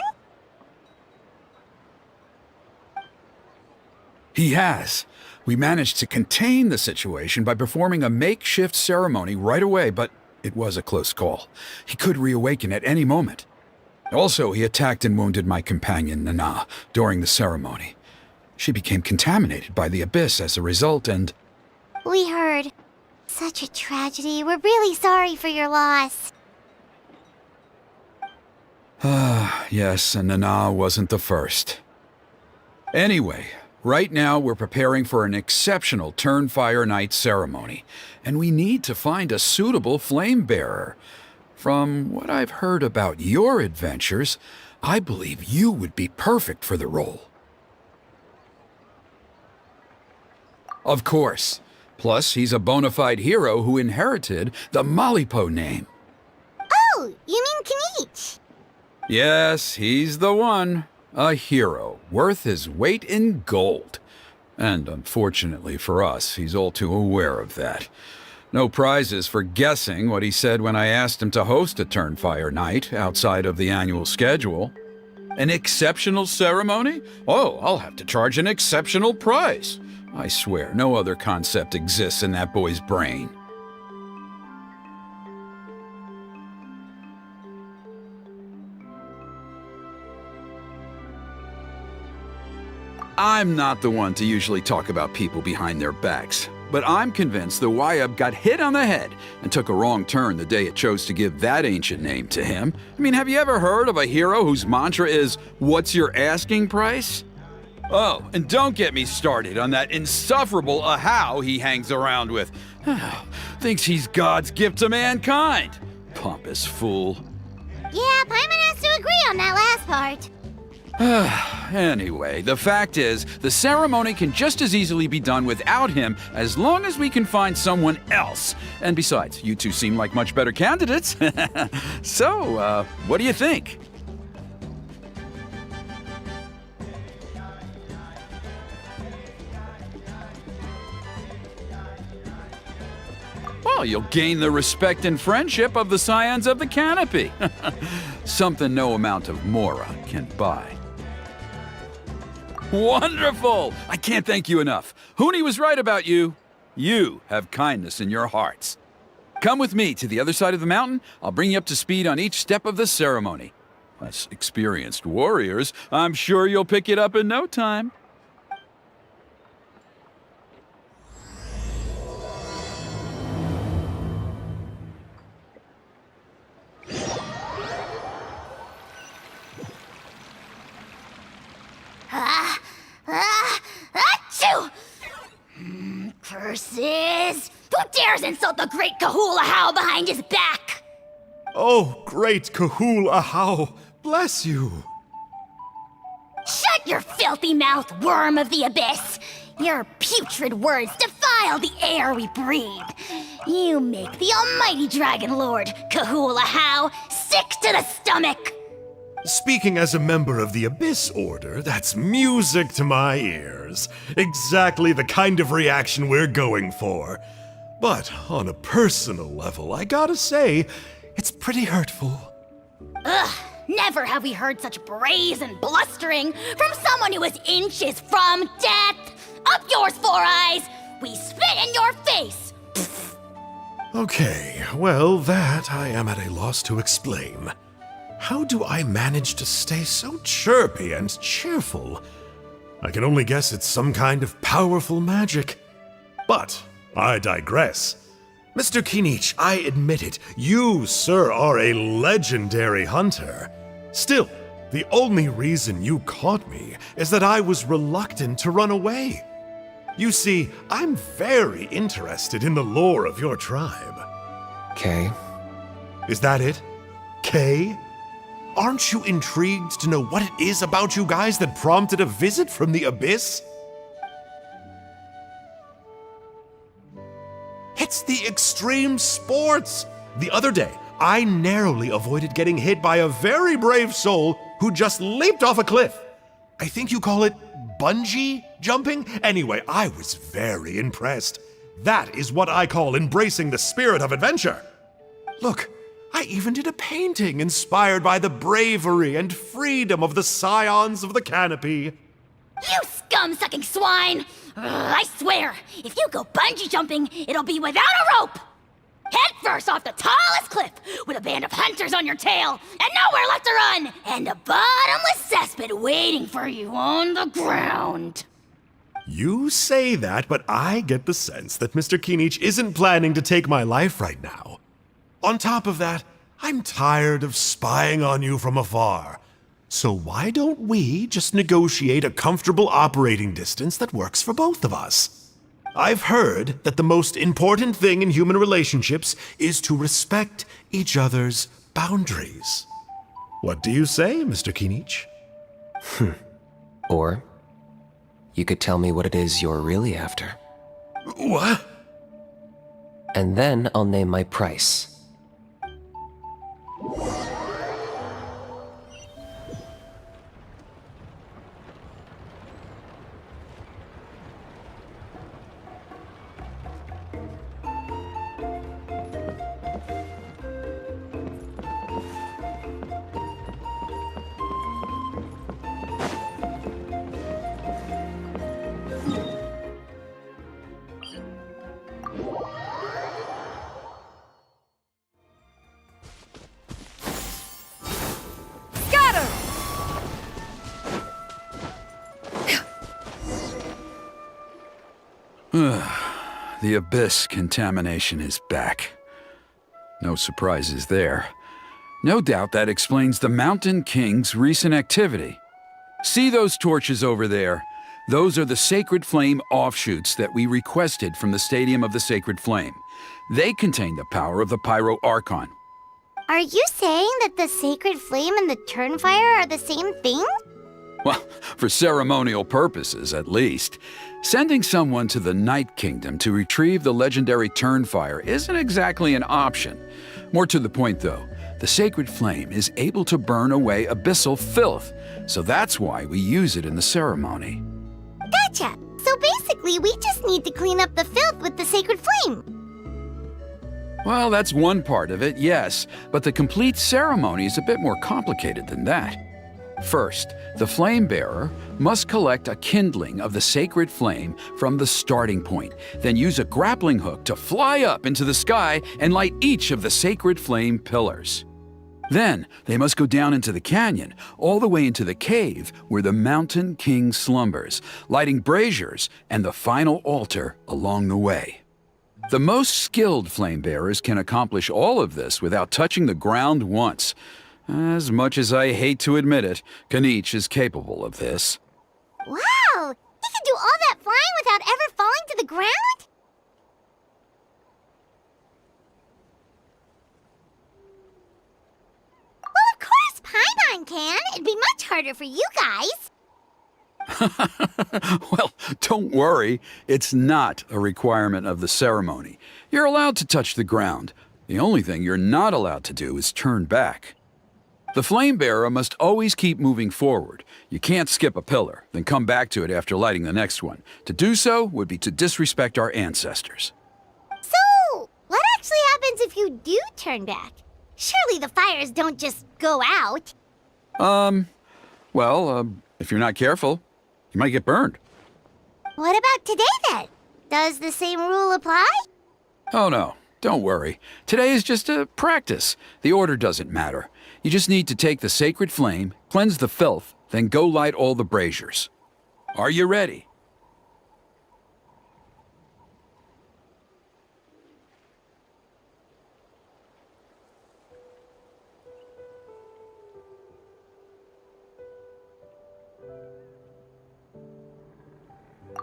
He has. We managed to contain the situation by performing a makeshift ceremony right away, but it was a close call. He could reawaken at any moment. Also, he attacked and wounded my companion, Nana, during the ceremony. She became contaminated by the Abyss as a result, and... We heard. Such a tragedy. We're really sorry for your loss. Yes, and Nana wasn't the first. Anyway, right now we're preparing for an exceptional Turnfire Night ceremony, and we need to find a suitable flame bearer. From what I've heard about your adventures, I believe you would be perfect for the role. Of course. Plus, he's a bona fide hero who inherited the Malipo name. Oh, you mean Kanich? Yes, he's the one. A hero, worth his weight in gold. And unfortunately for us, he's all too aware of that. No prizes for guessing what he said when I asked him to host a Turnfire Night outside of the annual schedule. An exceptional ceremony? Oh, I'll have to charge an exceptional price. I swear, no other concept exists in that boy's brain. I'm not the one to usually talk about people behind their backs, but I'm convinced the Wyub got hit on the head and took a wrong turn the day it chose to give that ancient name to him. I mean, have you ever heard of a hero whose mantra is, "What's your asking price?" Oh, and don't get me started on that insufferable Ahau he hangs around with. Thinks he's God's gift to mankind. Pompous fool. Yeah, Paimon has to agree on that last part. Anyway, the fact is, the ceremony can just as easily be done without him as long as we can find someone else. And besides, you two seem like much better candidates. So, what do you think? Well, you'll gain the respect and friendship of the scions of the canopy. Something no amount of Mora can buy. Wonderful! I can't thank you enough. Huni was right about you. You have kindness in your hearts. Come with me to the other side of the mountain. I'll bring you up to speed on each step of the ceremony. As experienced warriors, I'm sure you'll pick it up in no time. Achoo! Curses! Who dares insult the great Kahul Ahau behind his back? Oh, great Kahul Ahau, bless you. Shut your filthy mouth, worm of the abyss! Your putrid words defile the air we breathe. You make the almighty Dragon Lord, Kahul Ahau, sick to the stomach! Speaking as a member of the Abyss Order, that's music to my ears. Exactly the kind of reaction we're going for. But on a personal level, I gotta say, it's pretty hurtful. Ugh, never have we heard such brazen blustering from someone who is inches from death! Up yours, Four Eyes! We spit in your face! Okay, well, that I am at a loss to explain. How do I manage to stay so chirpy and cheerful? I can only guess it's some kind of powerful magic. But I digress. Mr. Kinich, I admit it, you, sir, are a legendary hunter. Still, the only reason you caught me is that I was reluctant to run away. You see, I'm very interested in the lore of your tribe. Kay? Is that it? Kay? Aren't you intrigued to know what it is about you guys that prompted a visit from the Abyss? It's the extreme sports! The other day, I narrowly avoided getting hit by a very brave soul who just leaped off a cliff. I think you call it bungee jumping? Anyway, I was very impressed. That is what I call embracing the spirit of adventure. Look, I even did a painting inspired by the bravery and freedom of the scions of the canopy. You scum-sucking swine! I swear, if you go bungee jumping, it'll be without a rope! Head first off the tallest cliff, with a band of hunters on your tail, and nowhere left to run, and a bottomless cesspit waiting for you on the ground. You say that, but I get the sense that Mr. Kinich isn't planning to take my life right now. On top of that, I'm tired of spying on you from afar. So why don't we just negotiate a comfortable operating distance that works for both of us? I've heard that the most important thing in human relationships is to respect each other's boundaries. What do you say, Mr. Kinich? Or you could tell me what it is you're really after. What? And then I'll name my price. the abyss contamination is back. No surprises there. No doubt that explains the Mountain King's recent activity. See those torches over there? Those are the Sacred Flame offshoots that we requested from the Stadium of the Sacred Flame. They contain the power of the Pyro Archon. Are you saying that the Sacred Flame and the Turnfire are the same thing? Well, for ceremonial purposes, at least. Sending someone to the Night Kingdom to retrieve the legendary Turnfire isn't exactly an option. More to the point, though, the Sacred Flame is able to burn away abyssal filth, so that's why we use it in the ceremony. Gotcha! So basically, we just need to clean up the filth with the Sacred Flame. Well, that's one part of it, yes, but the complete ceremony is a bit more complicated than that. First, the flame bearer must collect a kindling of the sacred flame from the starting point, then use a grappling hook to fly up into the sky and light each of the sacred flame pillars. Then, they must go down into the canyon, all the way into the cave where the Mountain King slumbers, lighting braziers and the final altar along the way. The most skilled flame bearers can accomplish all of this without touching the ground once. As much as I hate to admit it, Kanich is capable of this. Wow! He can do all that flying without ever falling to the ground? Well, of course Paimon can. It'd be much harder for you guys. Well, don't worry. It's not a requirement of the ceremony. You're allowed to touch the ground. The only thing you're not allowed to do is turn back. The flame bearer must always keep moving forward. You can't skip a pillar, then come back to it after lighting the next one. To do so would be to disrespect our ancestors. So, what actually happens if you do turn back? Surely the fires don't just go out. If you're not careful, you might get burned. What about today then? Does the same rule apply? Oh no, don't worry. Today is just a practice. The order doesn't matter. You just need to take the sacred flame, cleanse the filth, then go light all the braziers. Are you ready?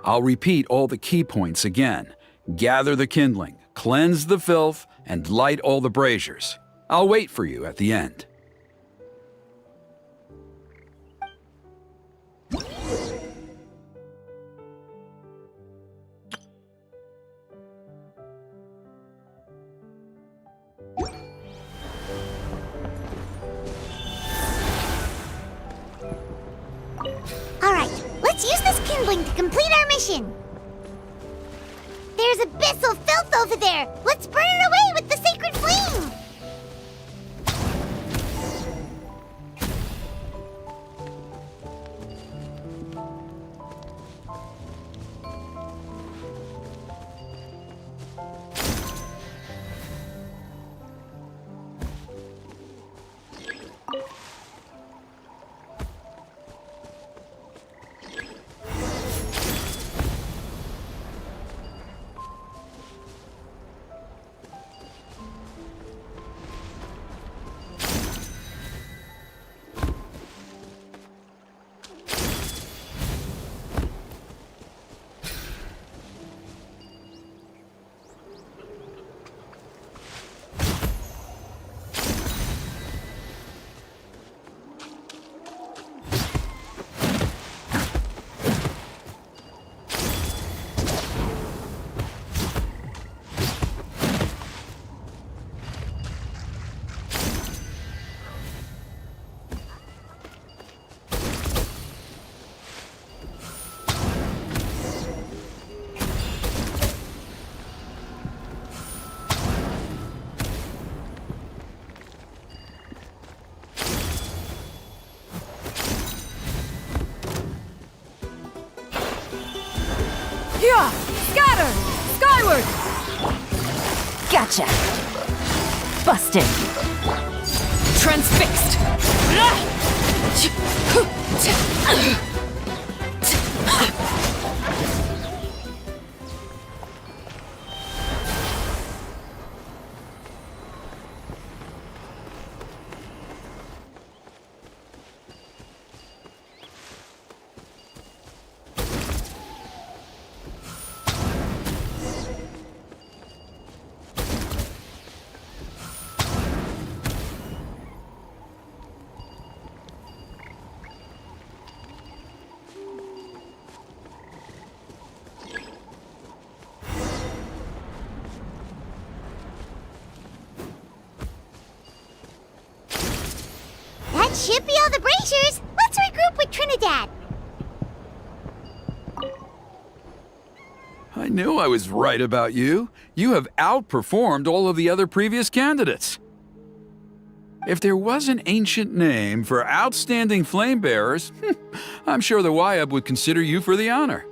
I'll repeat all the key points again. Gather the kindling, cleanse the filth, and light all the braziers. I'll wait for you at the end. Alright, let's use this kindling to complete our mission. There's abyssal filth over there. Let's burn it away with the sacred flame. Yeah! Scatter! Skyward! Gotcha! Busted! Transfixed! That should be all the braziers. Let's regroup with Trinidad. I knew I was right about you. You have outperformed all of the other previous candidates. If there was an ancient name for outstanding flame bearers, I'm sure the Wyab would consider you for the honor.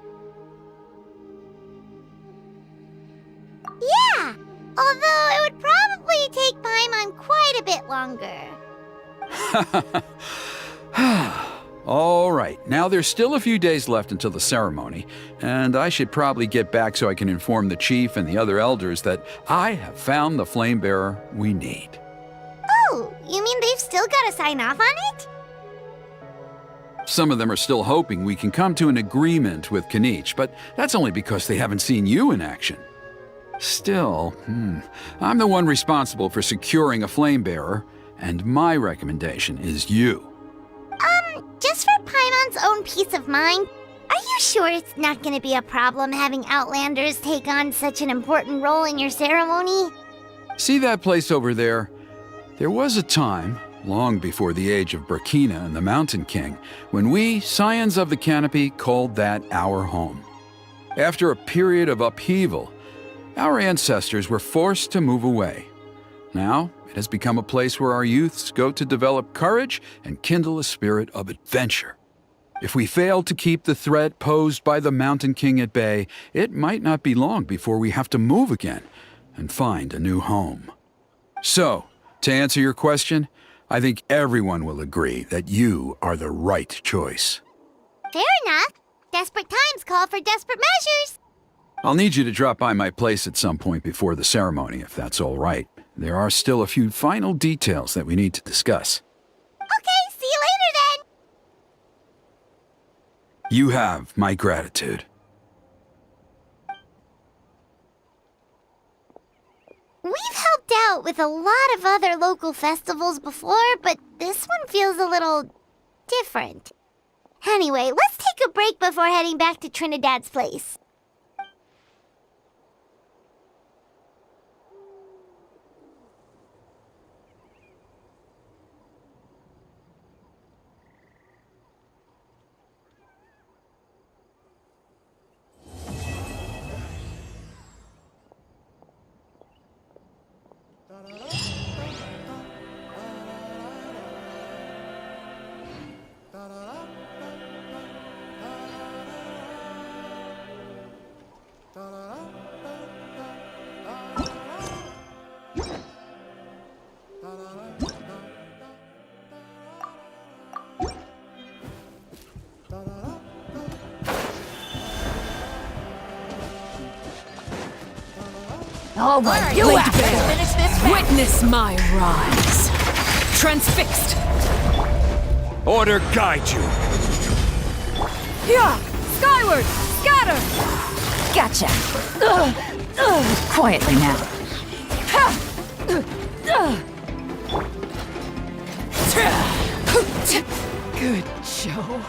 Yeah, although it would probably take Paimon quite a bit longer. All right, now there's still a few days left until the ceremony, and I should probably get back so I can inform the chief and the other elders that I have found the flame bearer we need. Oh, you mean they've still got to sign off on it? Some of them are still hoping we can come to an agreement with Kanich, but that's only because they haven't seen you in action. Still, I'm the one responsible for securing a flame bearer, and my recommendation is you. Just for Paimon's own peace of mind, are you sure it's not going to be a problem having Outlanders take on such an important role in your ceremony? See that place over there? There was a time, long before the age of Burkina and the Mountain King, when we, Scions of the Canopy, called that our home. After a period of upheaval, our ancestors were forced to move away. Now, it has become a place where our youths go to develop courage and kindle a spirit of adventure. If we fail to keep the threat posed by the Mountain King at bay, it might not be long before we have to move again and find a new home. So, to answer your question, I think everyone will agree that you are the right choice. Fair enough. Desperate times call for desperate measures. I'll need you to drop by my place at some point before the ceremony, if that's all right. There are still a few final details that we need to discuss. Okay, see you later then. You have my gratitude. We've helped out with a lot of other local festivals before, but this one feels a little different. Anyway, let's take a break before heading back to Trinidad's place. All right, you finish this. Witness my rise. Transfixed. Order guide you. Yeah! Skyward! Scatter! Gotcha. Quietly now. Good show.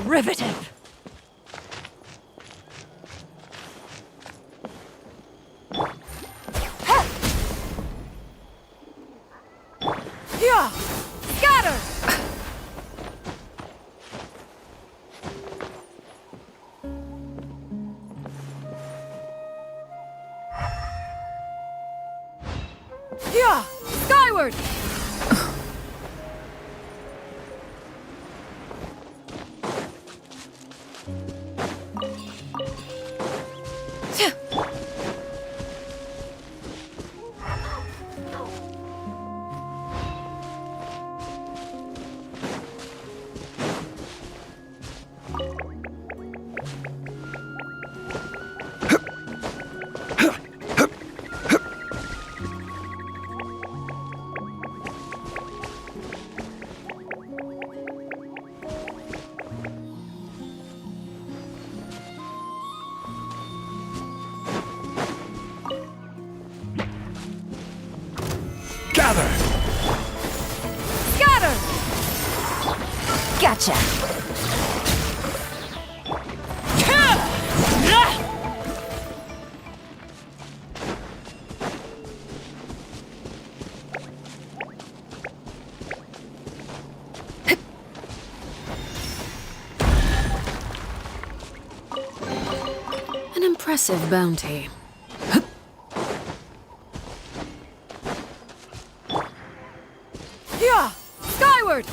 Derivative. Yeah! Scatter! Yeah! Skyward! Gather! Scatter! Gotcha! An impressive bounty. Yeah! Skyward!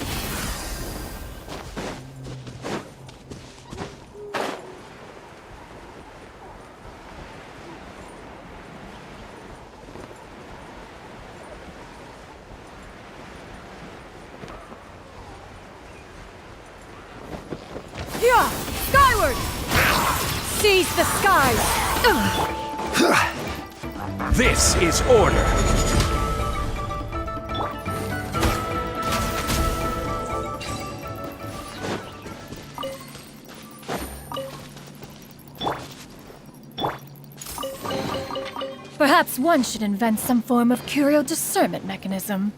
Yeah! Skyward! Seize the skies! This is order. Perhaps one should invent some form of curio discernment mechanism.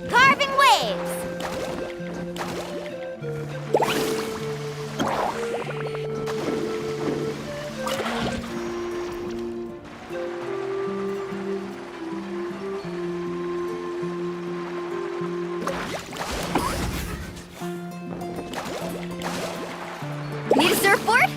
Carving waves! Need a surfboard?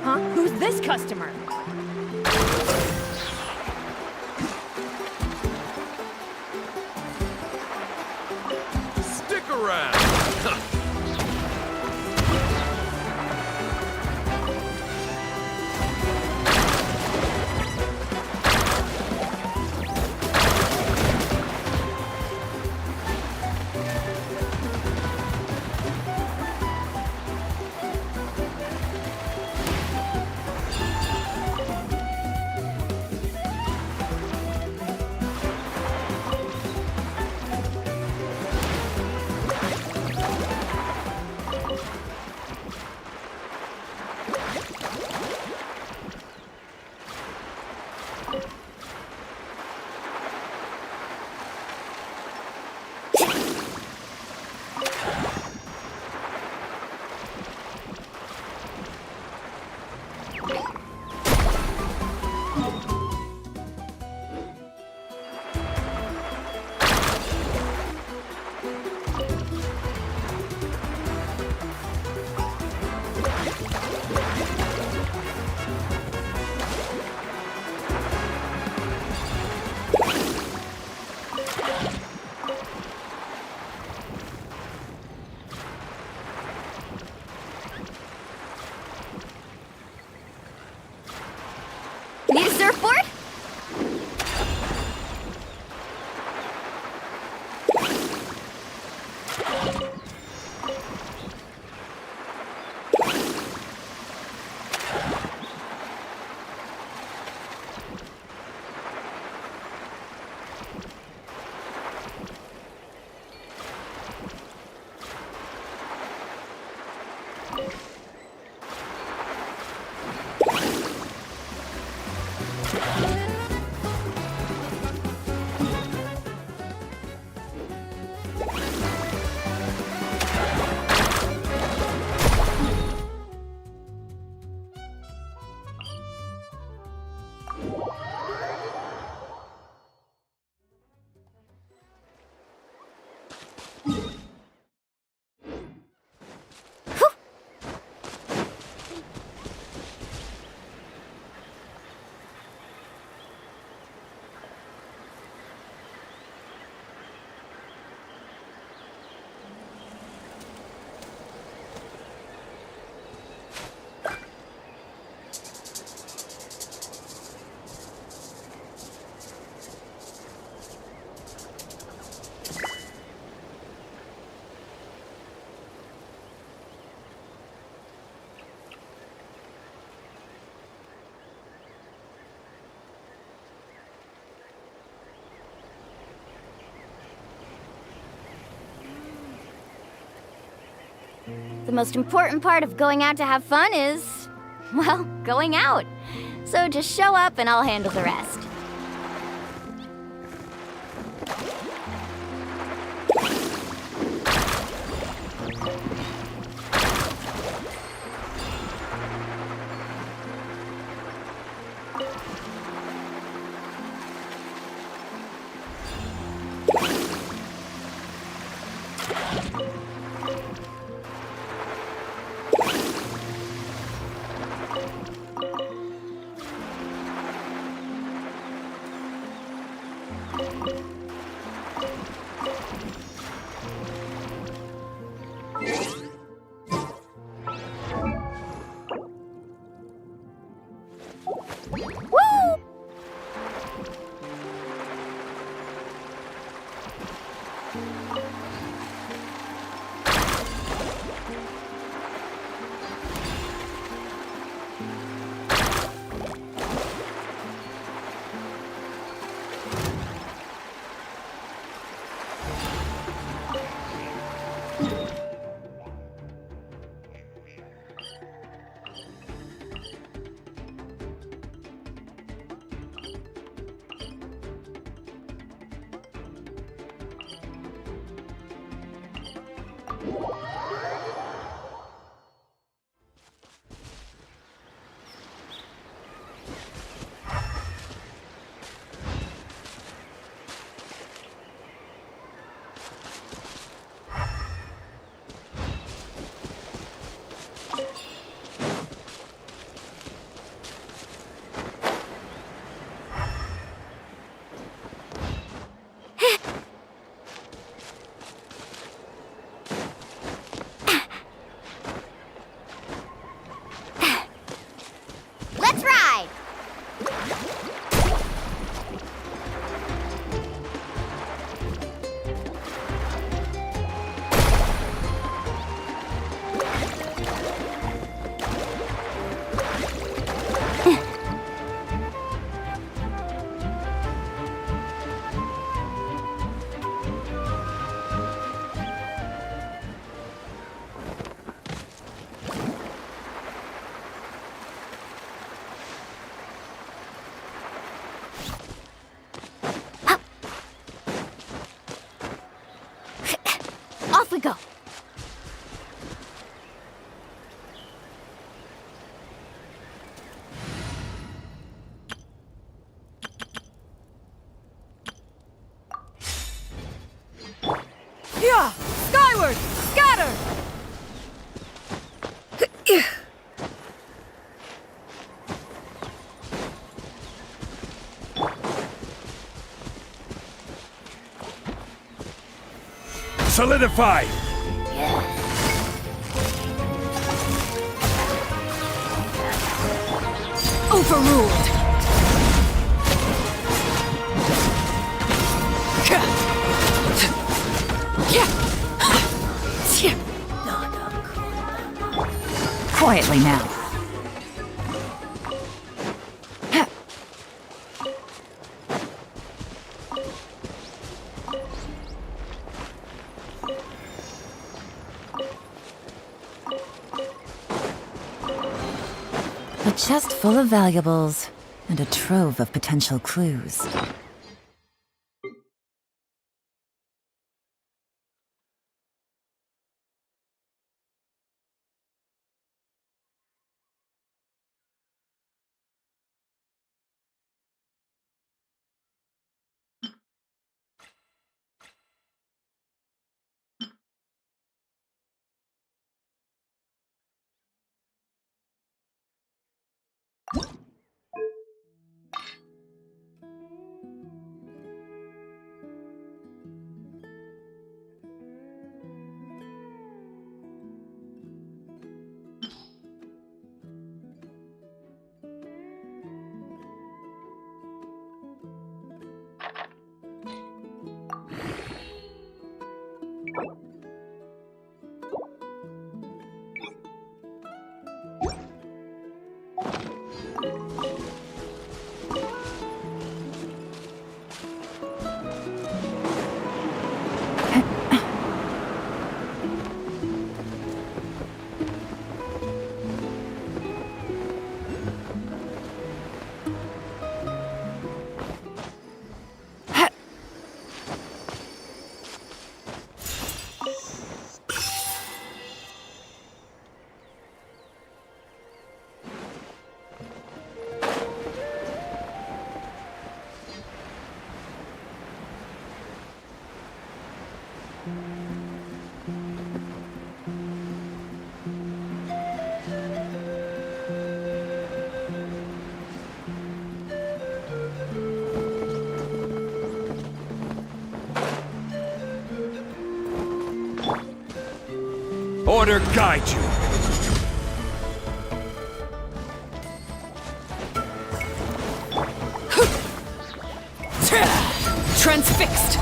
Huh? Who's this customer? Stick around! The most important part of going out to have fun is, well, going out. So just show up and I'll handle the rest. Let's ride! Off we go. Yeah! Skyward! Scatter! Solidify! Overruled! Quietly now. A chest full of valuables and a trove of potential clues. Order guide you. Transfixed!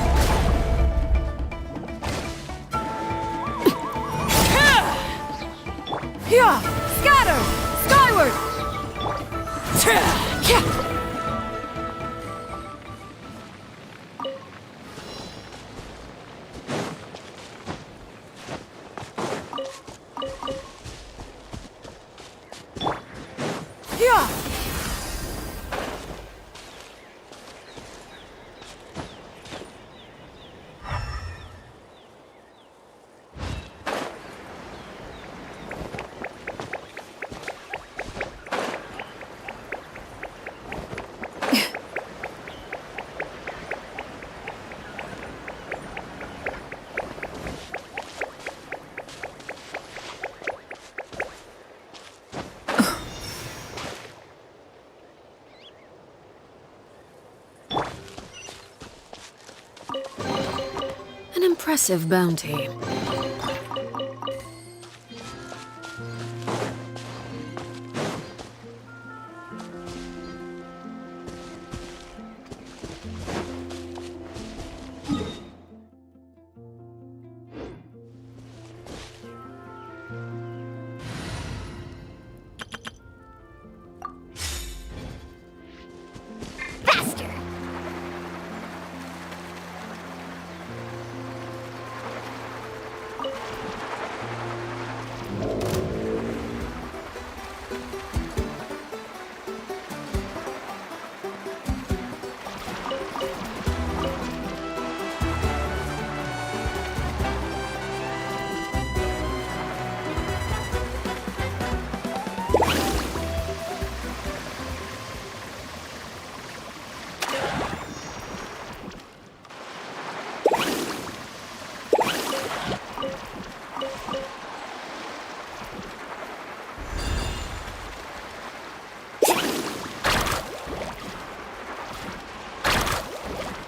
Yeah! Scatter! Skyward! Yeah! An impressive bounty. Faster!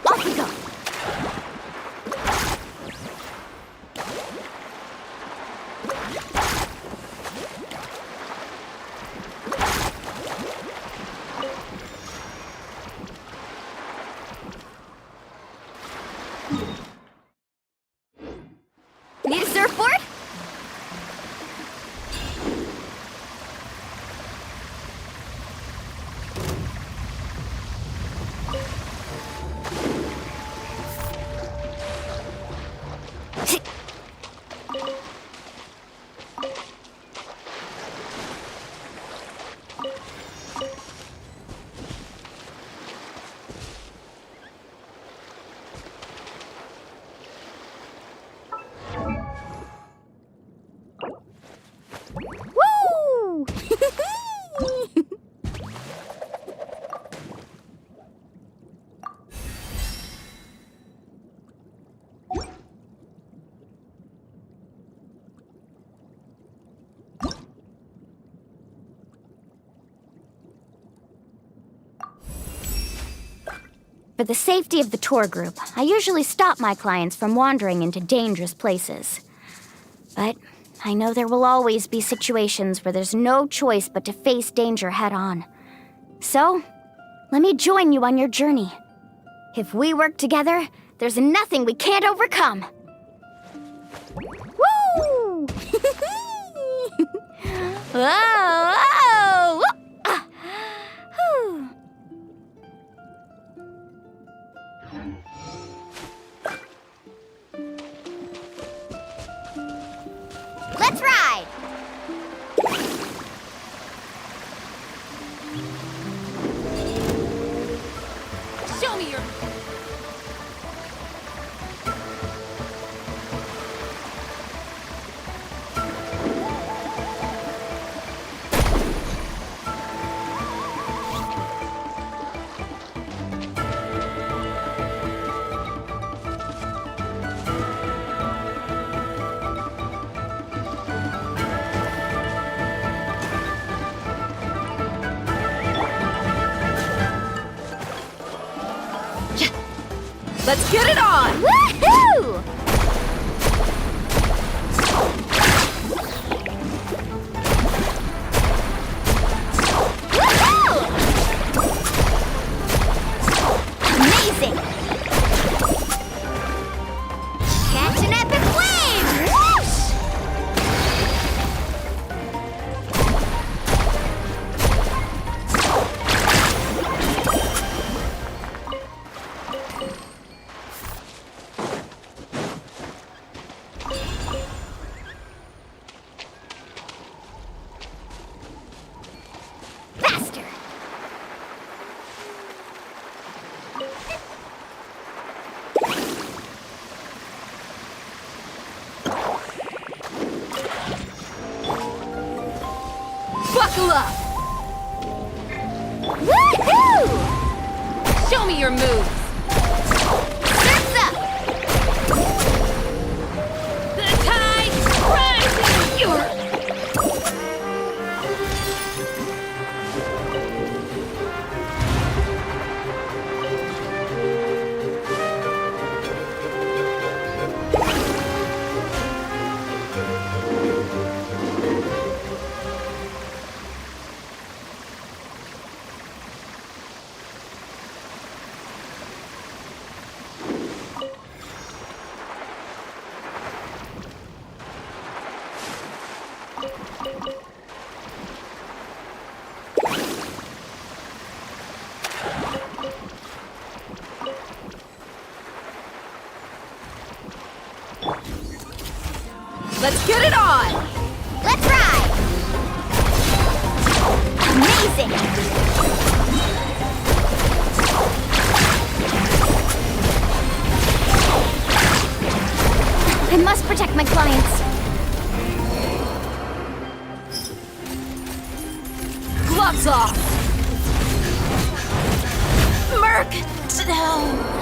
Off we go! Need a surfboard? Woo! For the safety of the tour group, I usually stop my clients from wandering into dangerous places. But I know there will always be situations where there's no choice but to face danger head on. So, let me join you on your journey. If we work together, there's nothing we can't overcome. Woo! Whoa! Whoa! Ah. Whew. Let's ride! Show me your... Let's get it on! Woohoo! Amazing! Catch an epic wave! Whoosh! Faster! Buckle up! Woohoo! Show me your moves! Surf's up! The tide rises! You're... Let's get it on! Let's ride! Amazing! I must protect my clients. Gloves off! Merc down!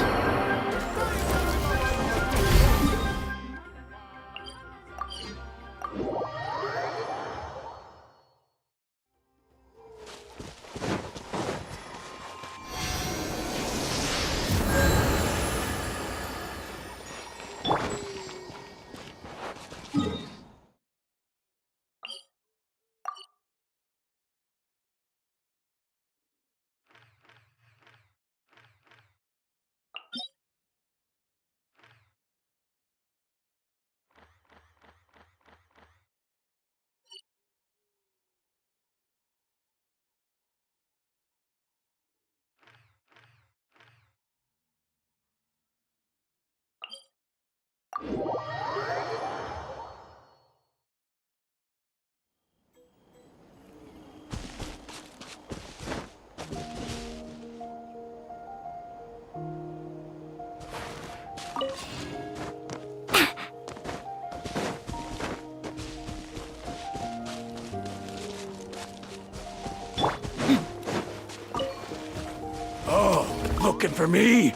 Looking for me?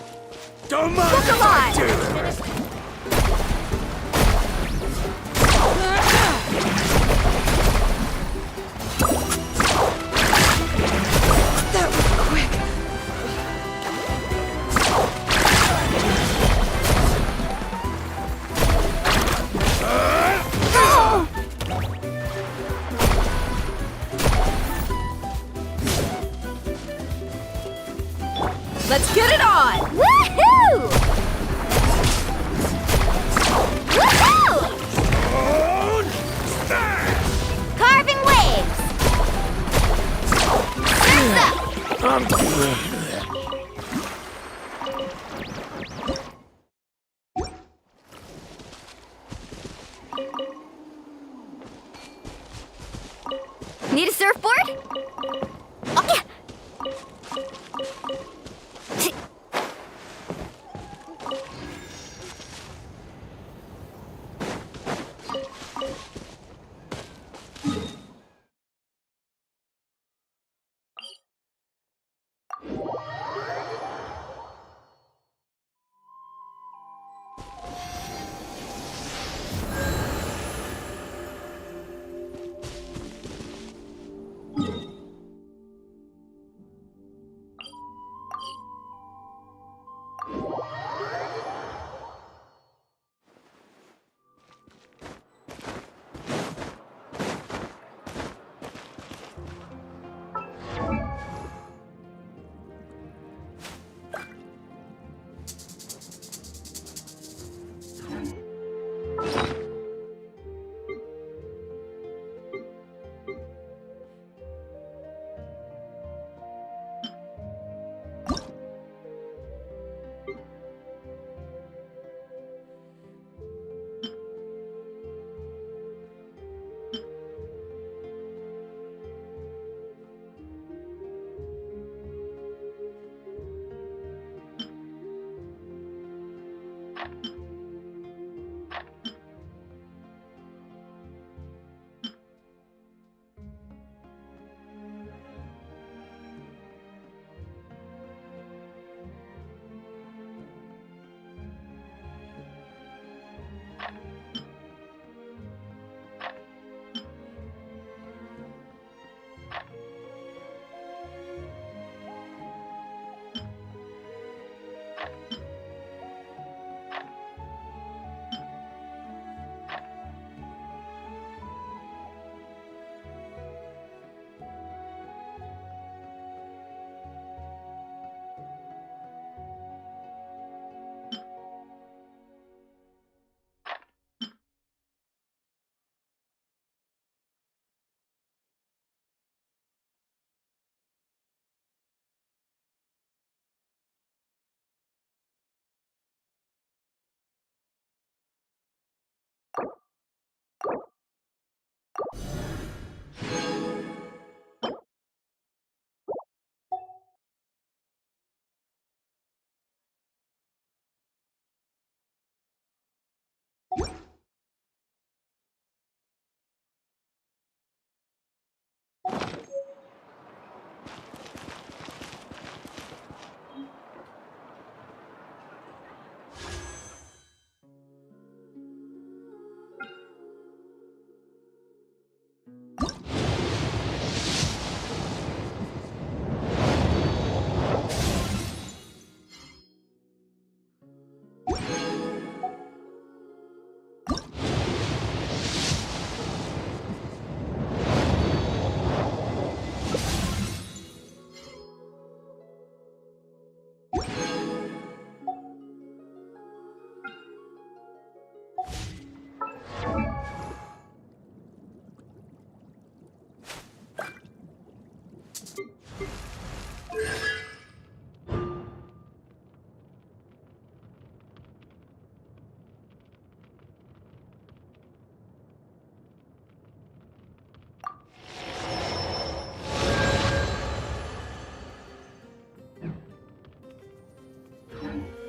Don't mind Look if I alive! do. That was quick. Let's get it on! Woohoo! Woohoo! Carving waves! Surf's up! Need a surfboard? Oh, yeah.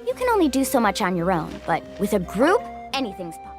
You can only do so much on your own, but with a group, anything's possible.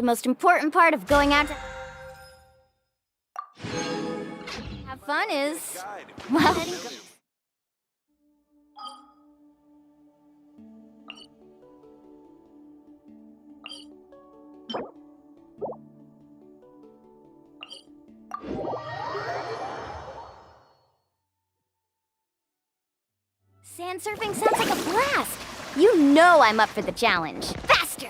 The most important part of going out to have fun is, well, sand surfing sounds like a blast. You know I'm up for the challenge. Faster!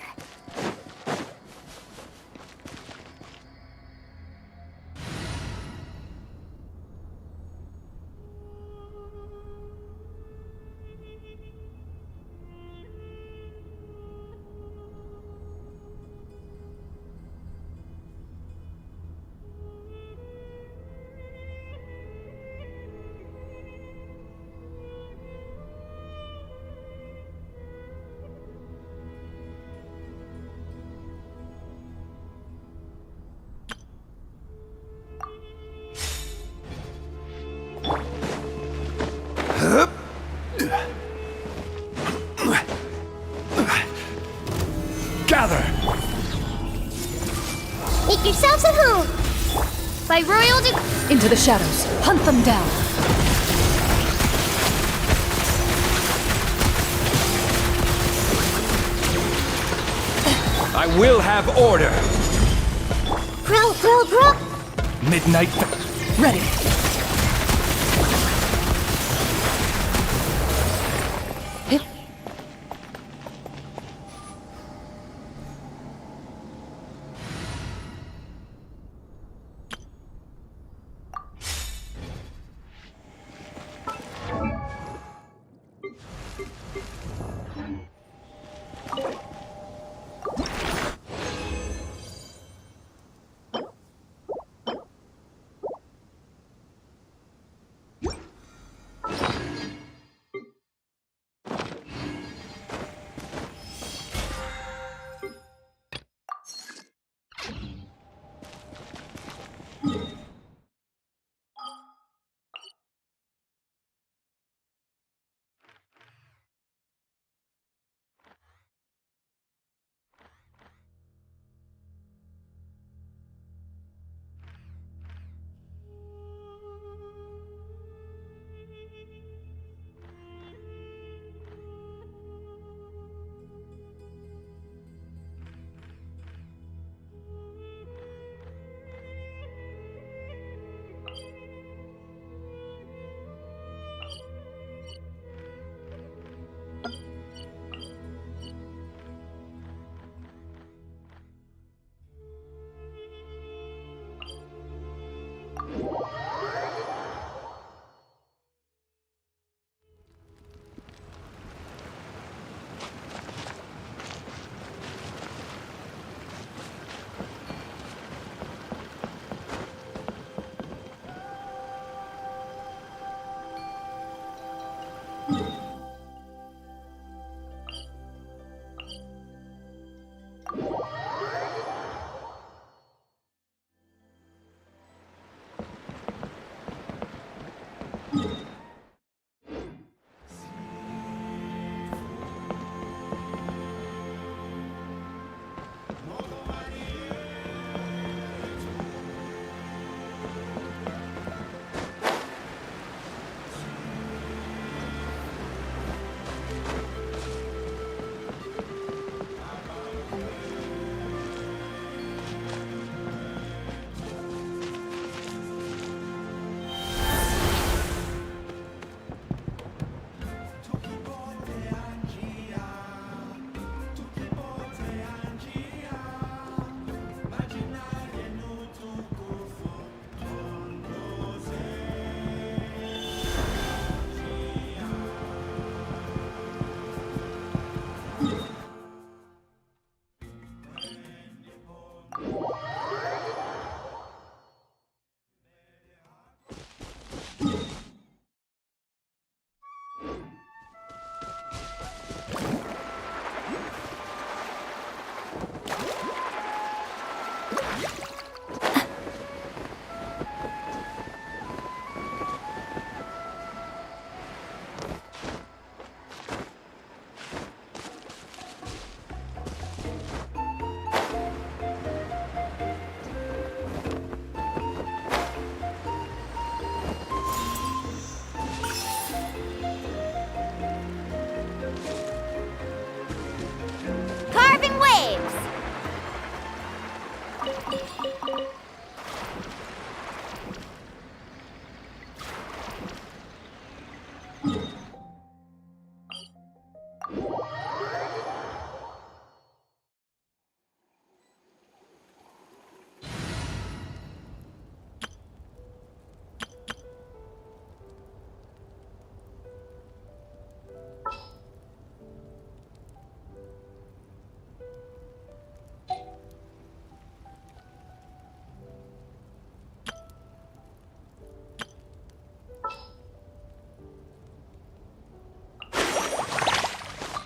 Gather! Make yourselves at home! By royal Into the shadows. Hunt them down. I will have order. Growl! Midnight. Ready.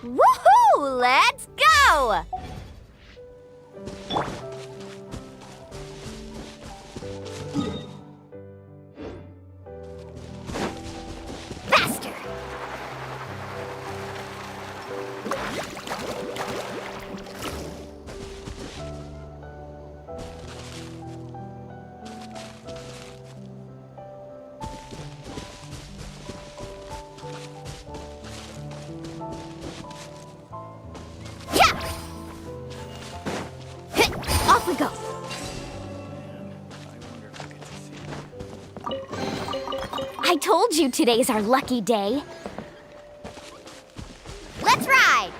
Woohoo! Let's go! Faster! Off we go. I told you today's our lucky day. Let's ride.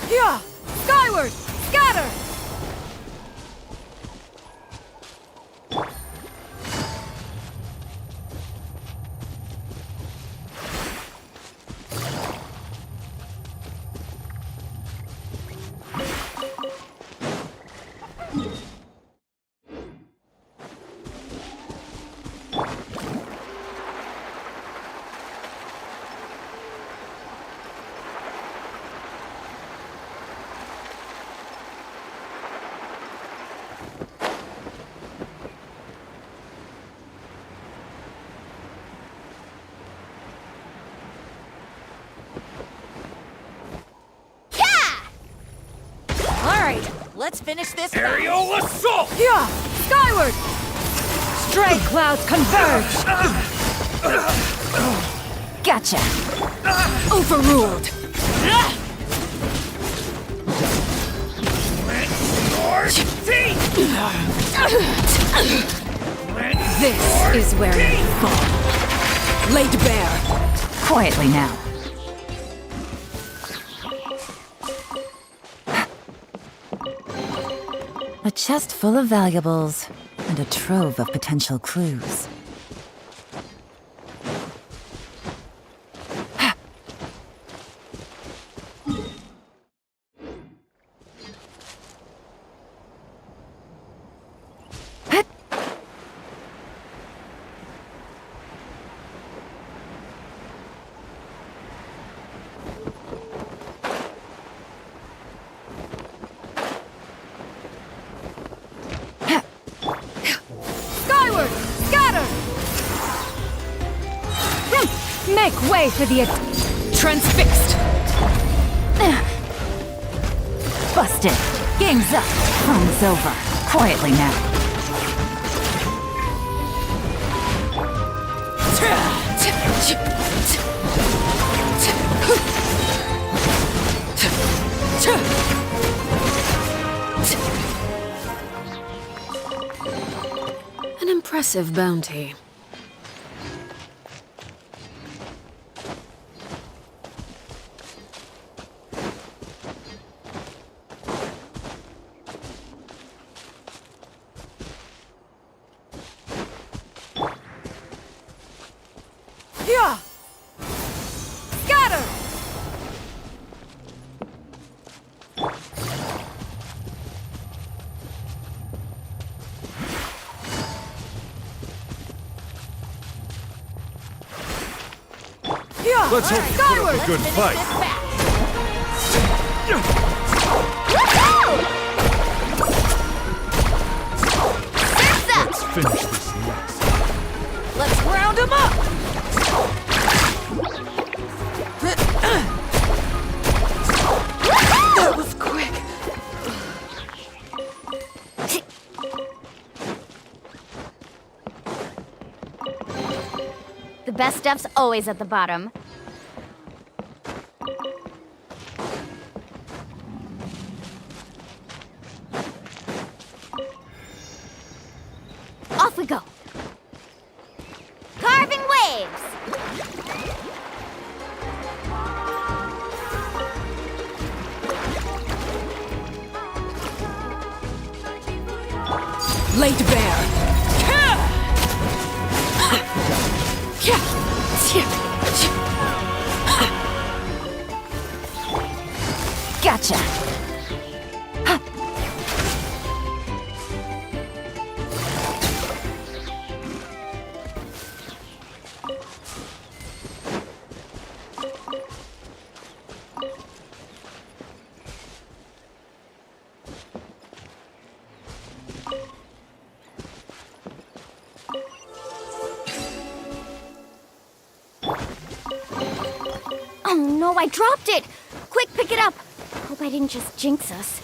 Yeah! Skyward! Scatter! Let's finish this. Aerial assault! Yeah! Skyward! Stray clouds converge! Gotcha. Overruled! This is where you fall. Laid bare. Quietly now. A chest full of valuables and a trove of potential clues. Make way for the transfixed. Busted. Game's up. Phone's over. Quietly now. An impressive bounty. Yeah! Scatter! Yeah! Let's hope you put up a good fight. Woohoo! The best stuff's always at the bottom. Off we go. Carving waves! Laid bare. Gotcha. Oh no, I dropped it! Quick, pick it up! Hope I didn't just jinx us.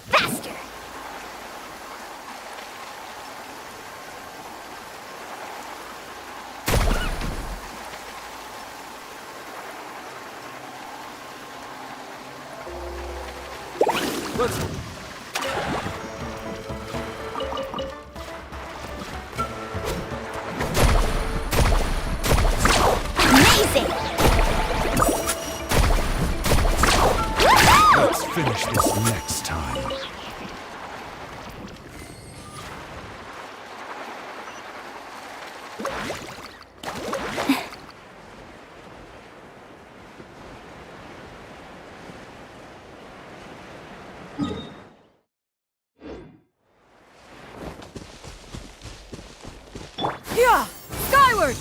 Faster! Amazing! Let's finish this next time. Yeah! Skyward!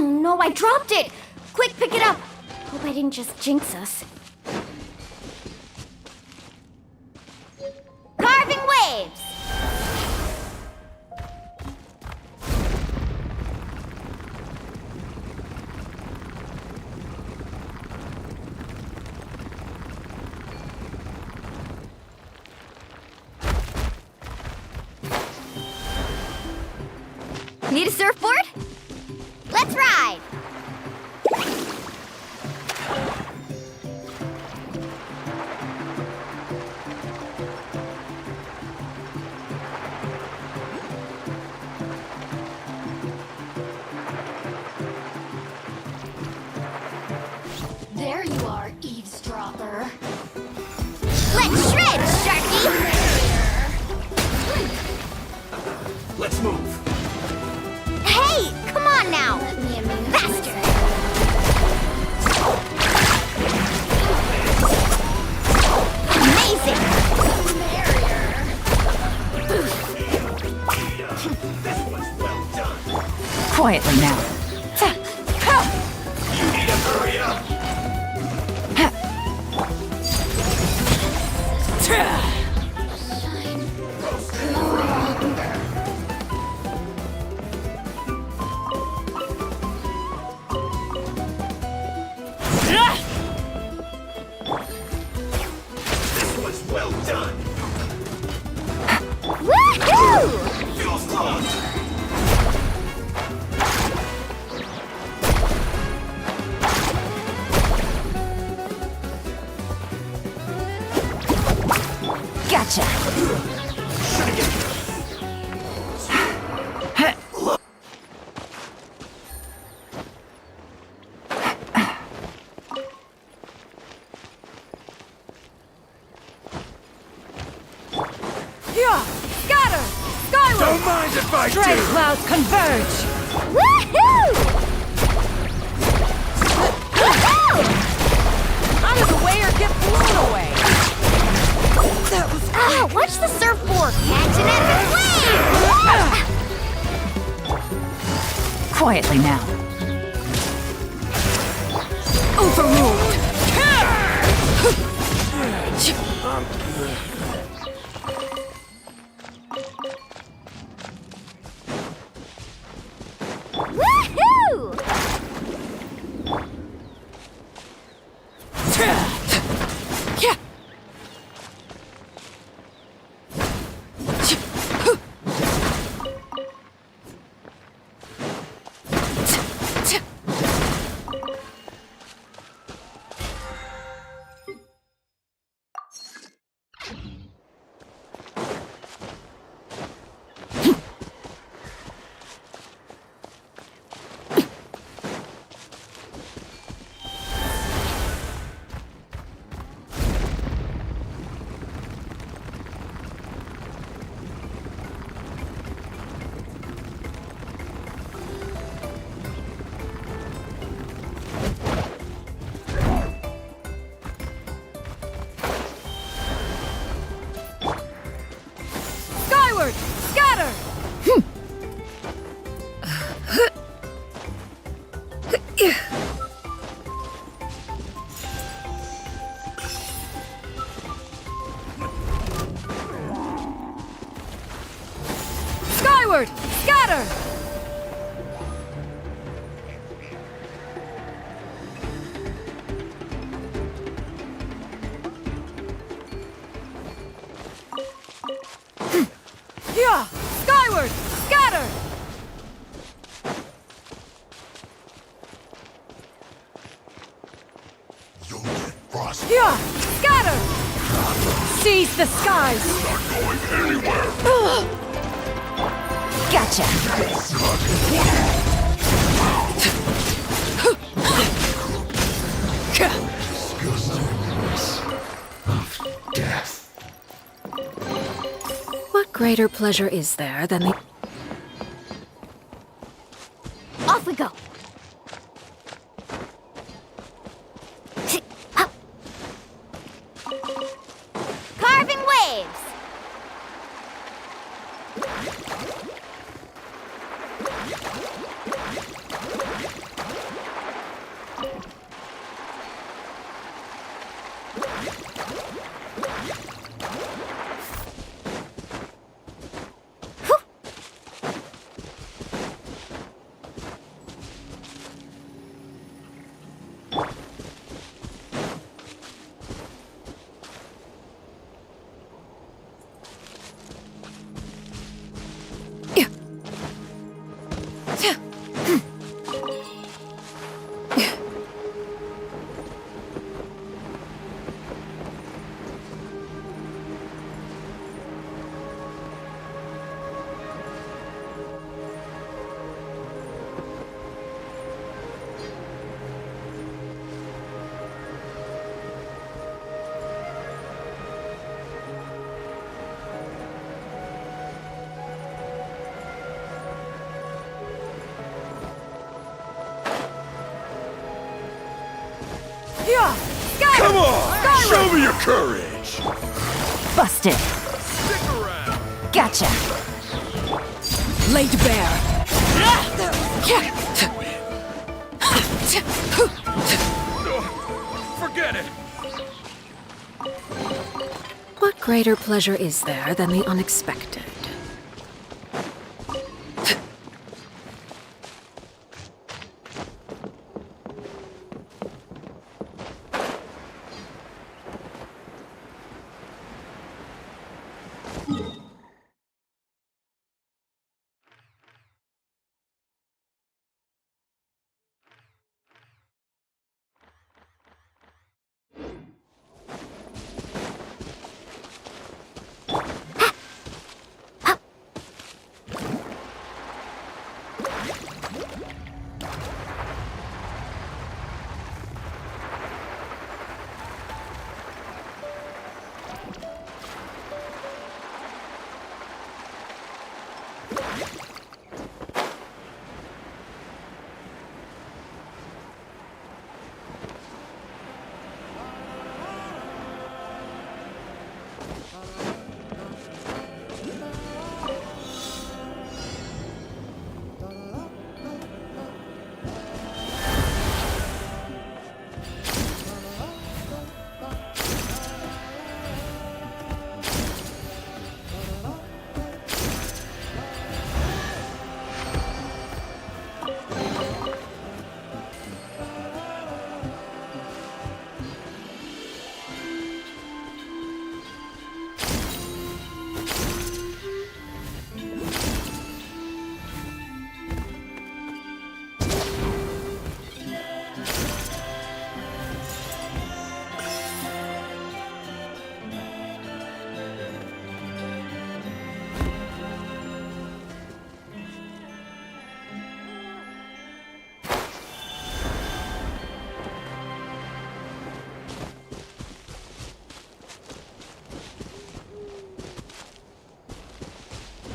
Oh no, I dropped it! Quick, pick it up! Hope I didn't just jinx us. Carving waves! Need a surfboard? Let's ride! There you are, eavesdropper. Let's shred, Sharky! Let's move. Hey, come on now! Faster! Amazing! Quietly now. You need to hurry up. This was well done. Woohoo! Feels close. Gotcha. Yeah! Scatter! Skyward! Don't mind if I Dread do. clouds converge! Woohoo! Out of the way or get blown away! Ah, watch the surfboard! Catch an epic wave! Quietly now. Overruled. Woohoo! Skyward! Scatter! Skyward! Scatter! Yeah! Skyward! Scatter! You'll get frosted. Yeah! Scatter! Seize the skies! Not going anywhere. Gotcha. Of death. What greater pleasure is there than the... Off we go! Carving waves! Show me your courage! Busted. Stick around! Gotcha. Laid bare. Forget it! What greater pleasure is there than the unexpected?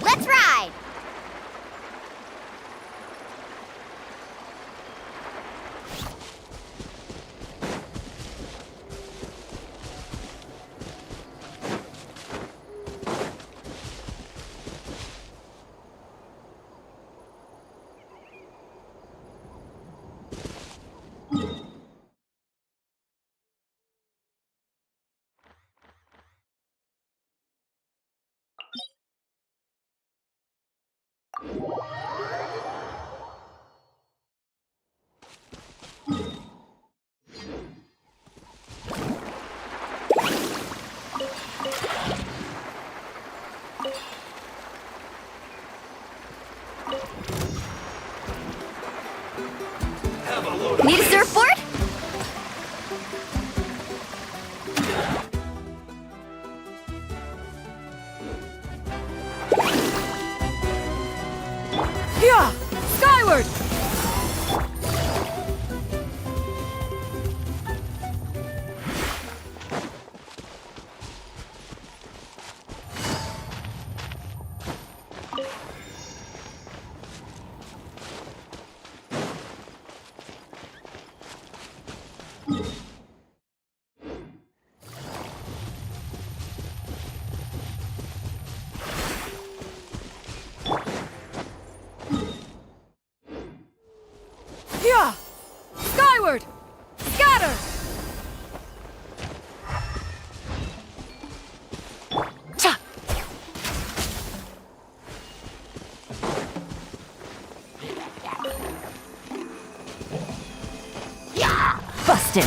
Let's ride! Need a surfboard? Yeah! Skyward! Yeah! Skyward! Scatter! Cha! Busted!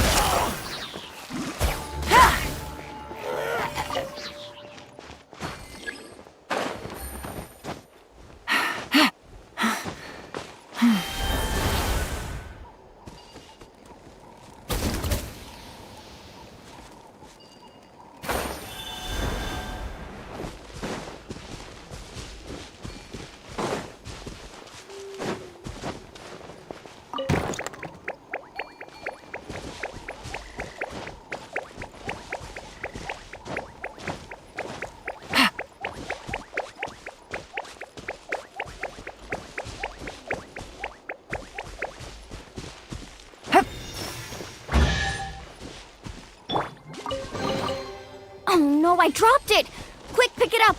dropped it! Quick, pick it up!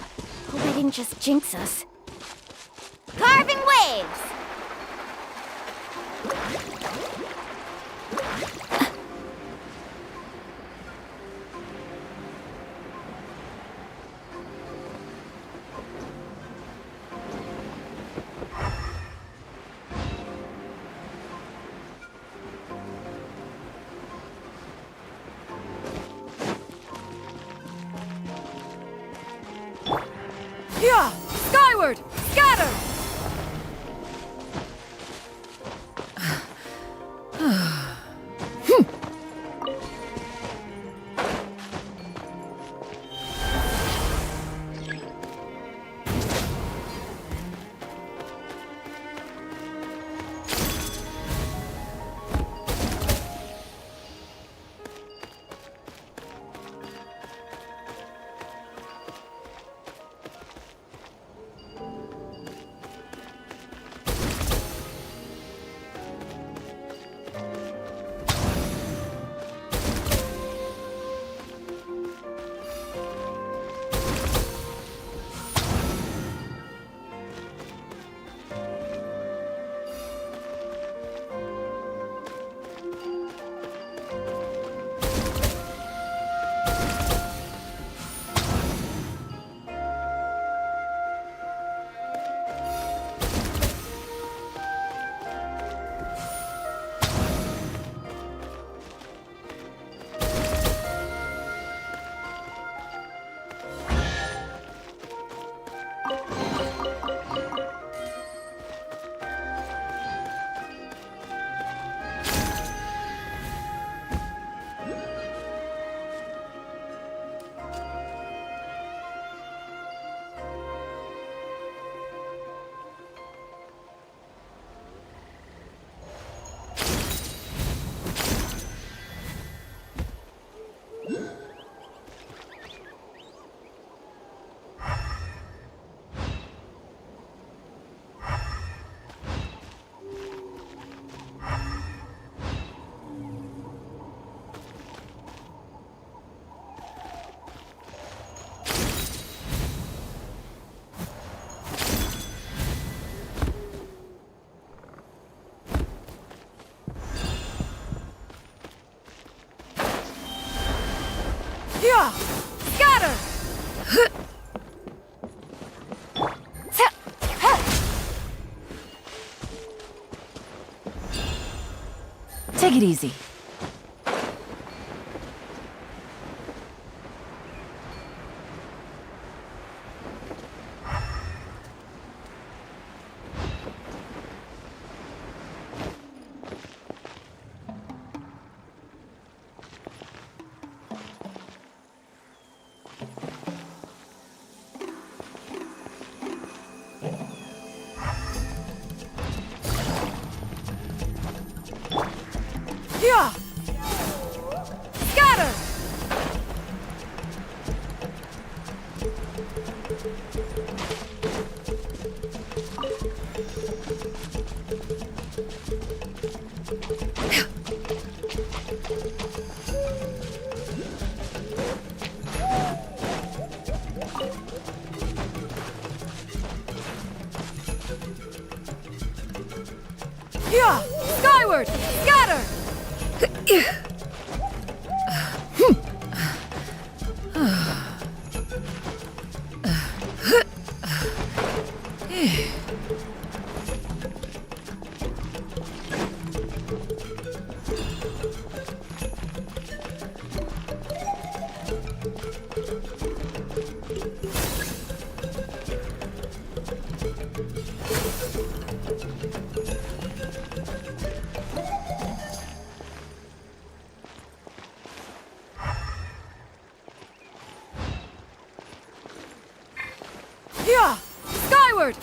Hope I didn't just jinx us. Carving waves! Yeah! Skyward! Scatter! Yeah! Scatter! Take it easy. Yeah! Scatter! Yeah! Skyward! Scatter! Yeah! Skyward!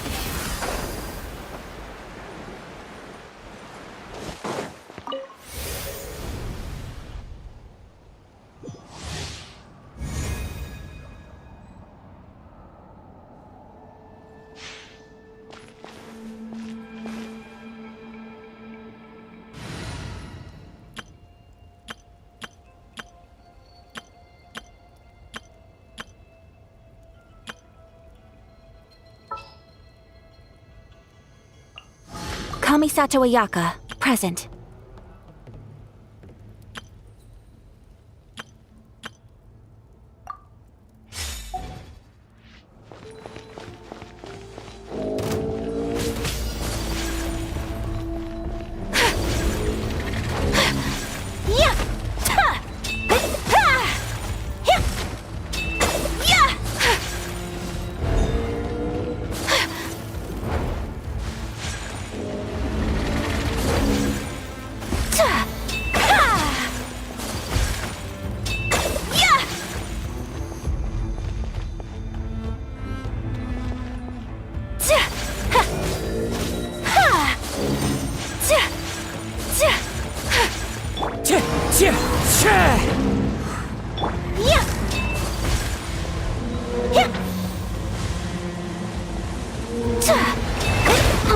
Kamisato Ayaka, present.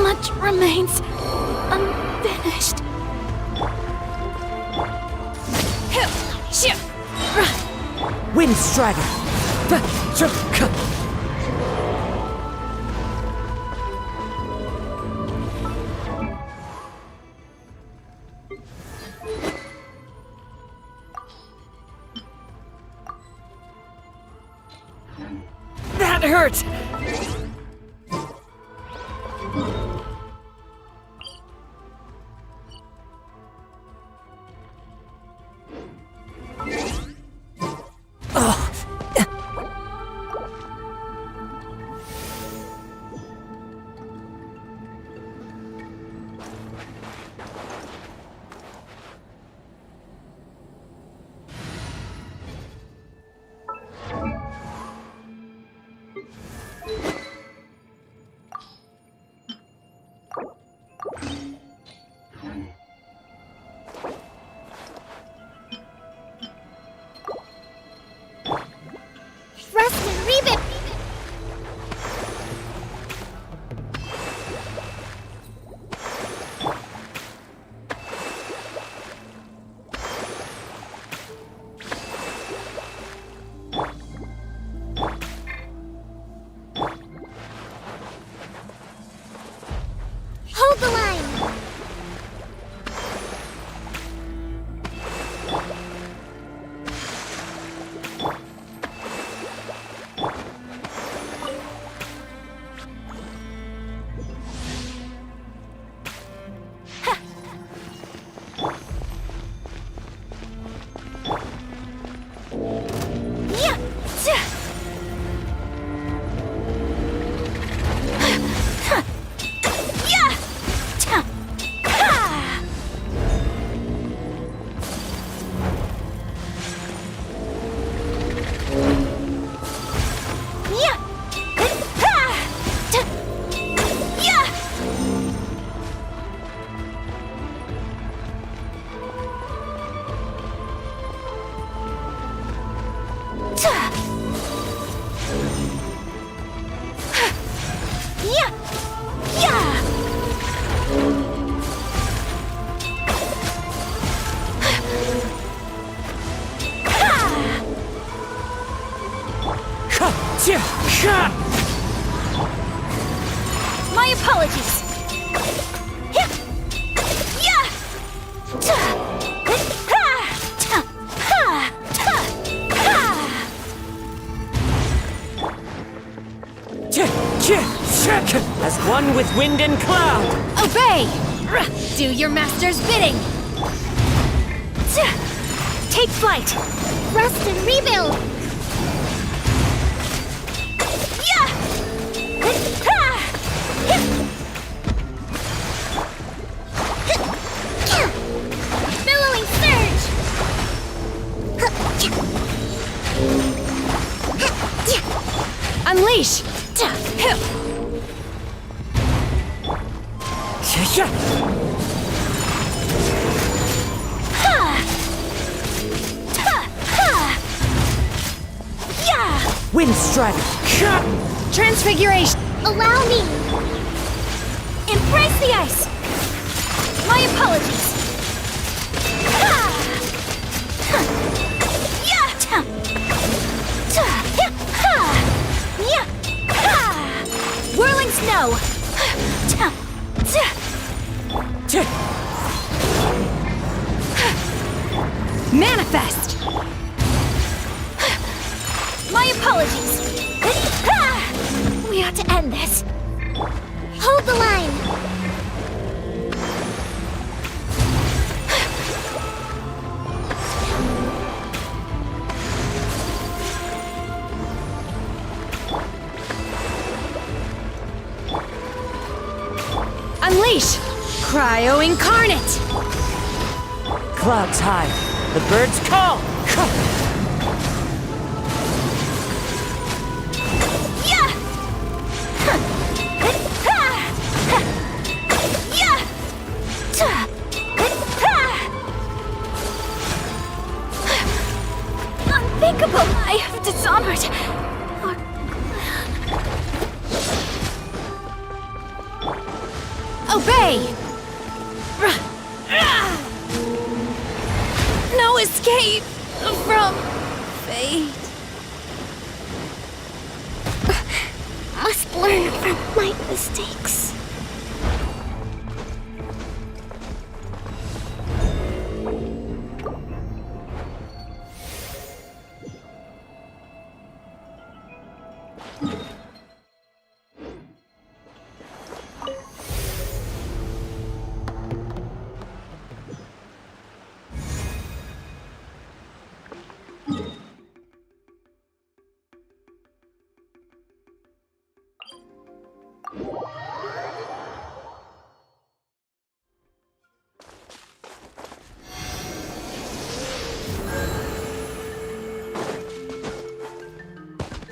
Much remains unfinished. Wind Strider! That hurt! Rest and rebuild. Hold the line. My apologies. As one with wind and cloud! Obey! Do your master's bidding! Take flight! Rest and rebuild. Billowing surge. Unleash! Wind Strider! Transfiguration! Allow me. Embrace the ice! My apologies! Whirling snow! Manifest! My apologies. We ought to end this. Hold the line. Unleash! Cryo Incarnate! Clouds high. The birds call. Unthinkable! I have dishonored our Obey! no escape from fate. Must learn from my mistakes.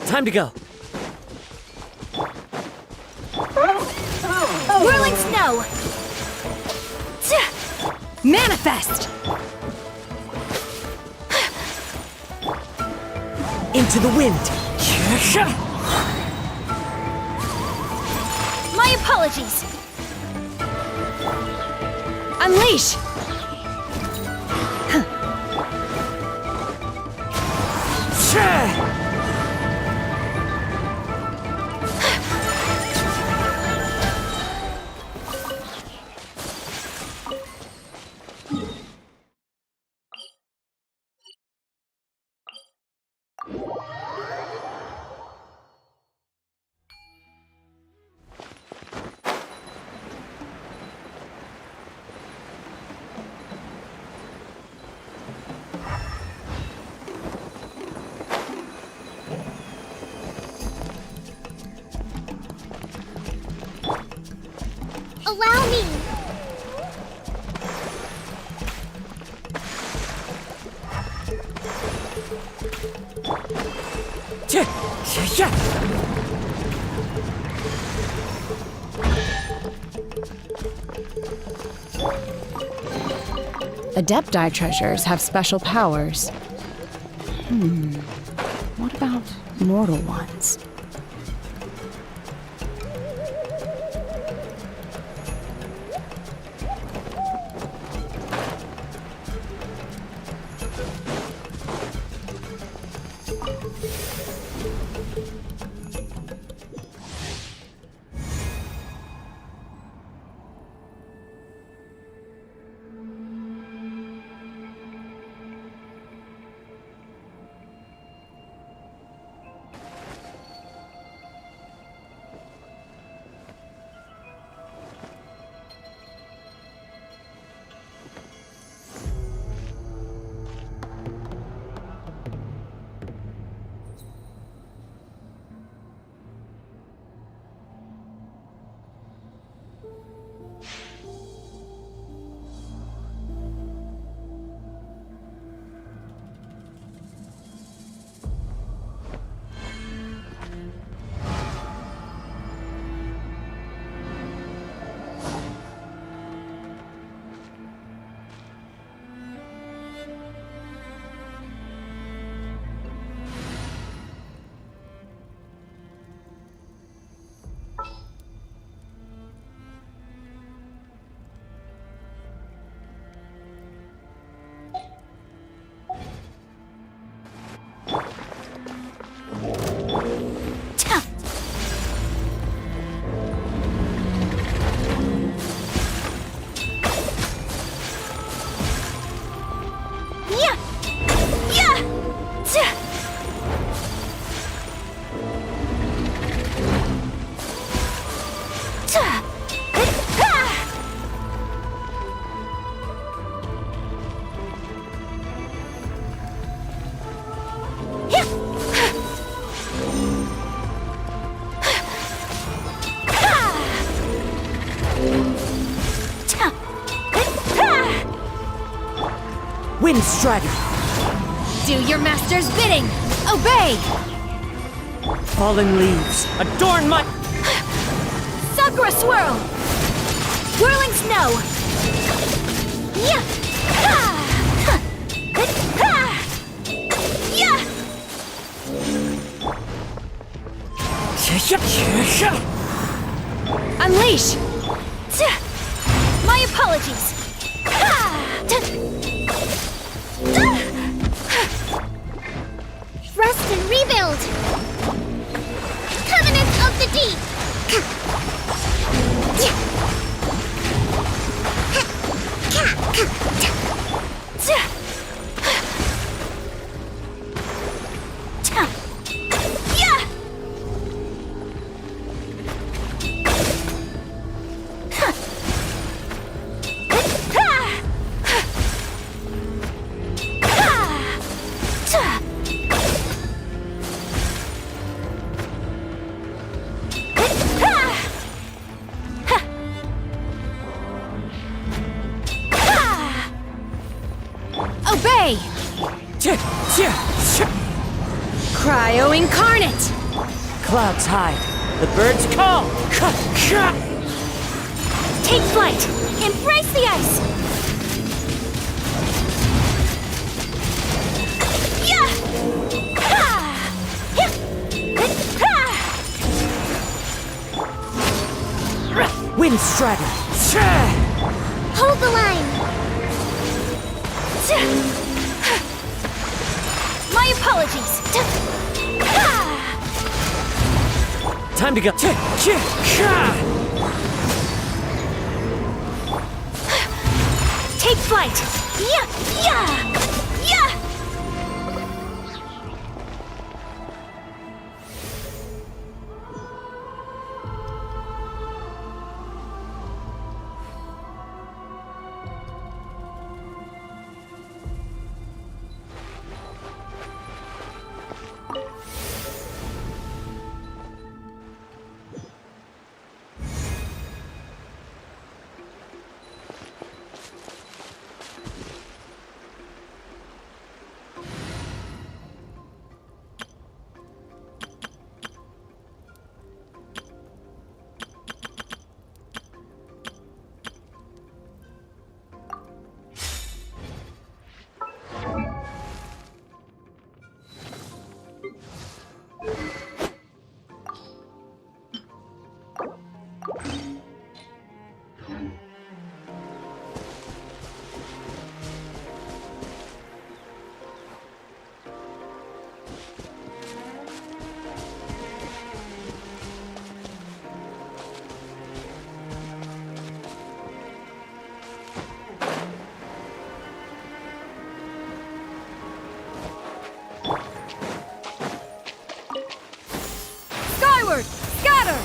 Time to go. Whirling snow! Manifest! Into the wind. My apologies. Unleash! Allow me! Adepti treasures have special powers. What about mortal ones? Wind Strider! Do your master's bidding! Obey! Fallen leaves, adorn my... Sakura Swirl! Whirling Snow! Yeah! Ha! Ha! Yeah! Unleash! My apologies! Rest and rebuild! Covenant of the Deep! Obey! Cryo Incarnate! Clouds hide, the birds call! Take flight! Embrace the ice! Wind Strider! Hold the line! My apologies! Time to go! Take flight! Yeah! Skyward! Scatter!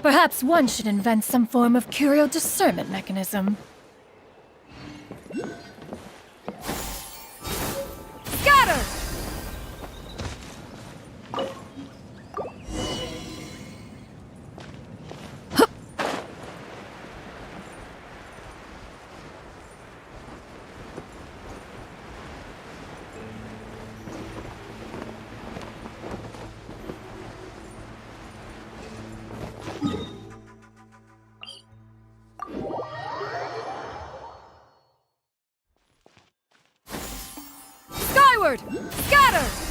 Perhaps one should invent some form of curial discernment mechanism. Scatter! Skyward! Scatter!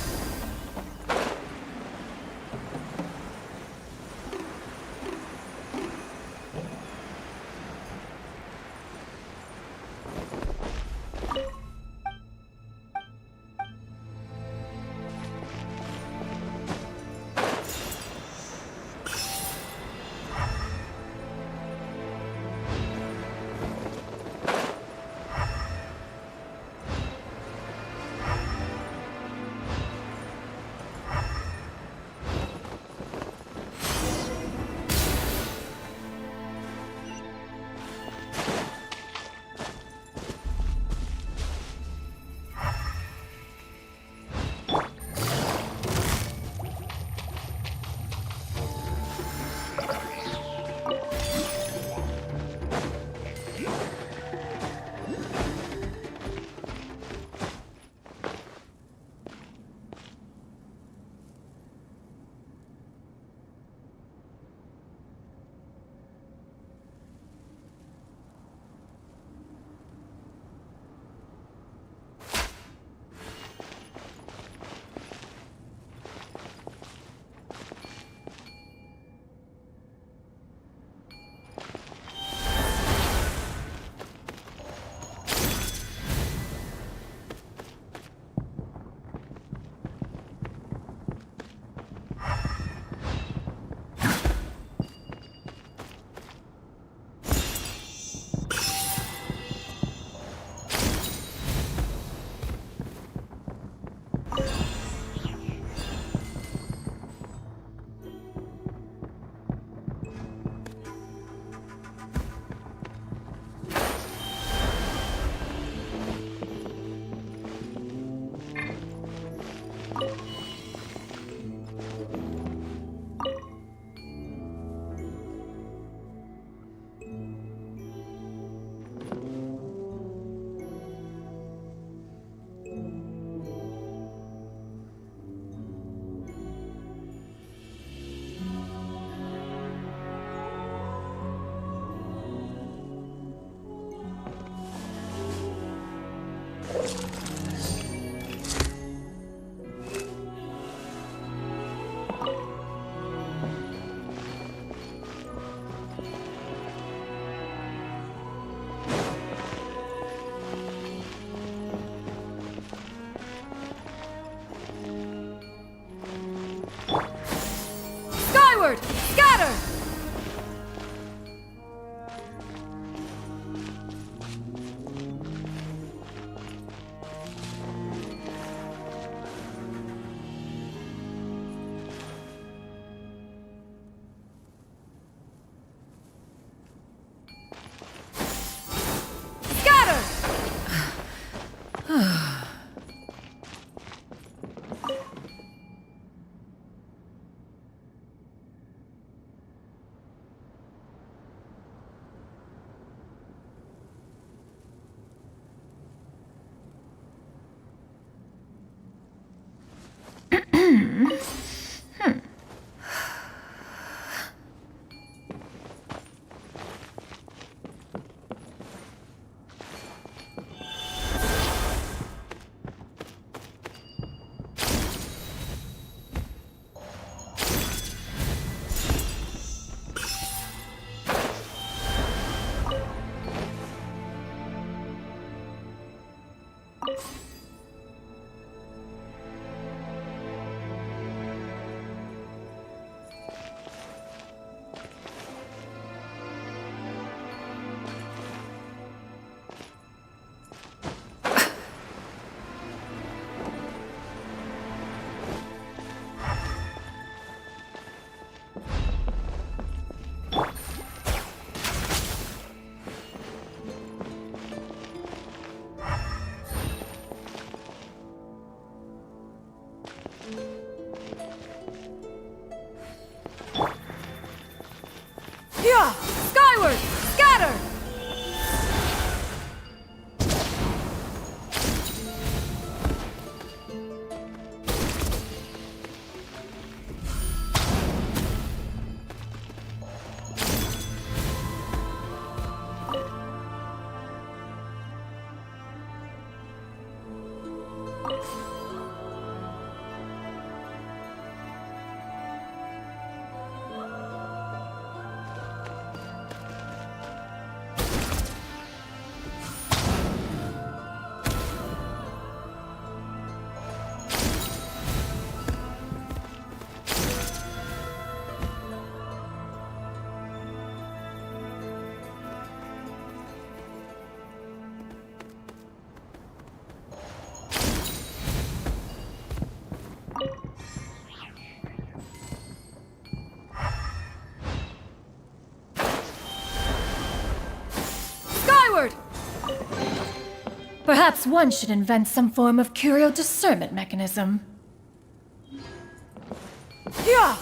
Yeah! Skyward! Scatter! Skyward! Perhaps one should invent some form of curio discernment mechanism. Yeah!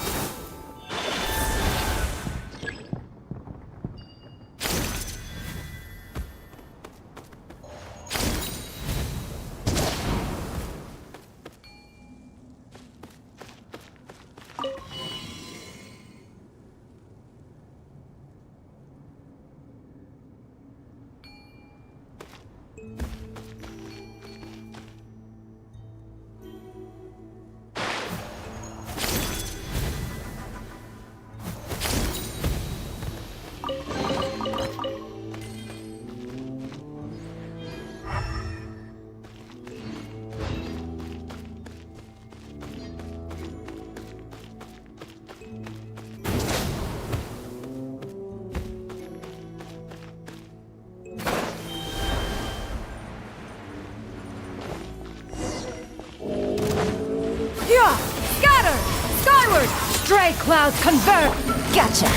Yeah! Scatter! Skyward! Stray clouds convert! Gotcha!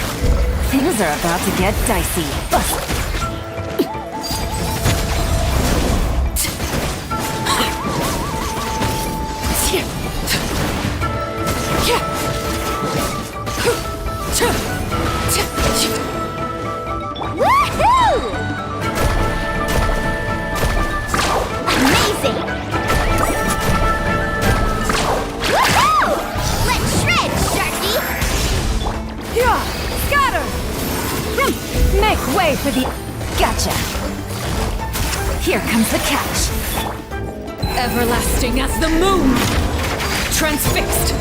Things are about to get dicey. Woohoo! Amazing! Woohoo! Let's shred, Sharky! Yeah! Scatter! Make way for the... Gotcha! Here comes the catch. Everlasting as the moon! Transfixed!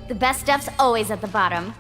The best stuff's always at the bottom.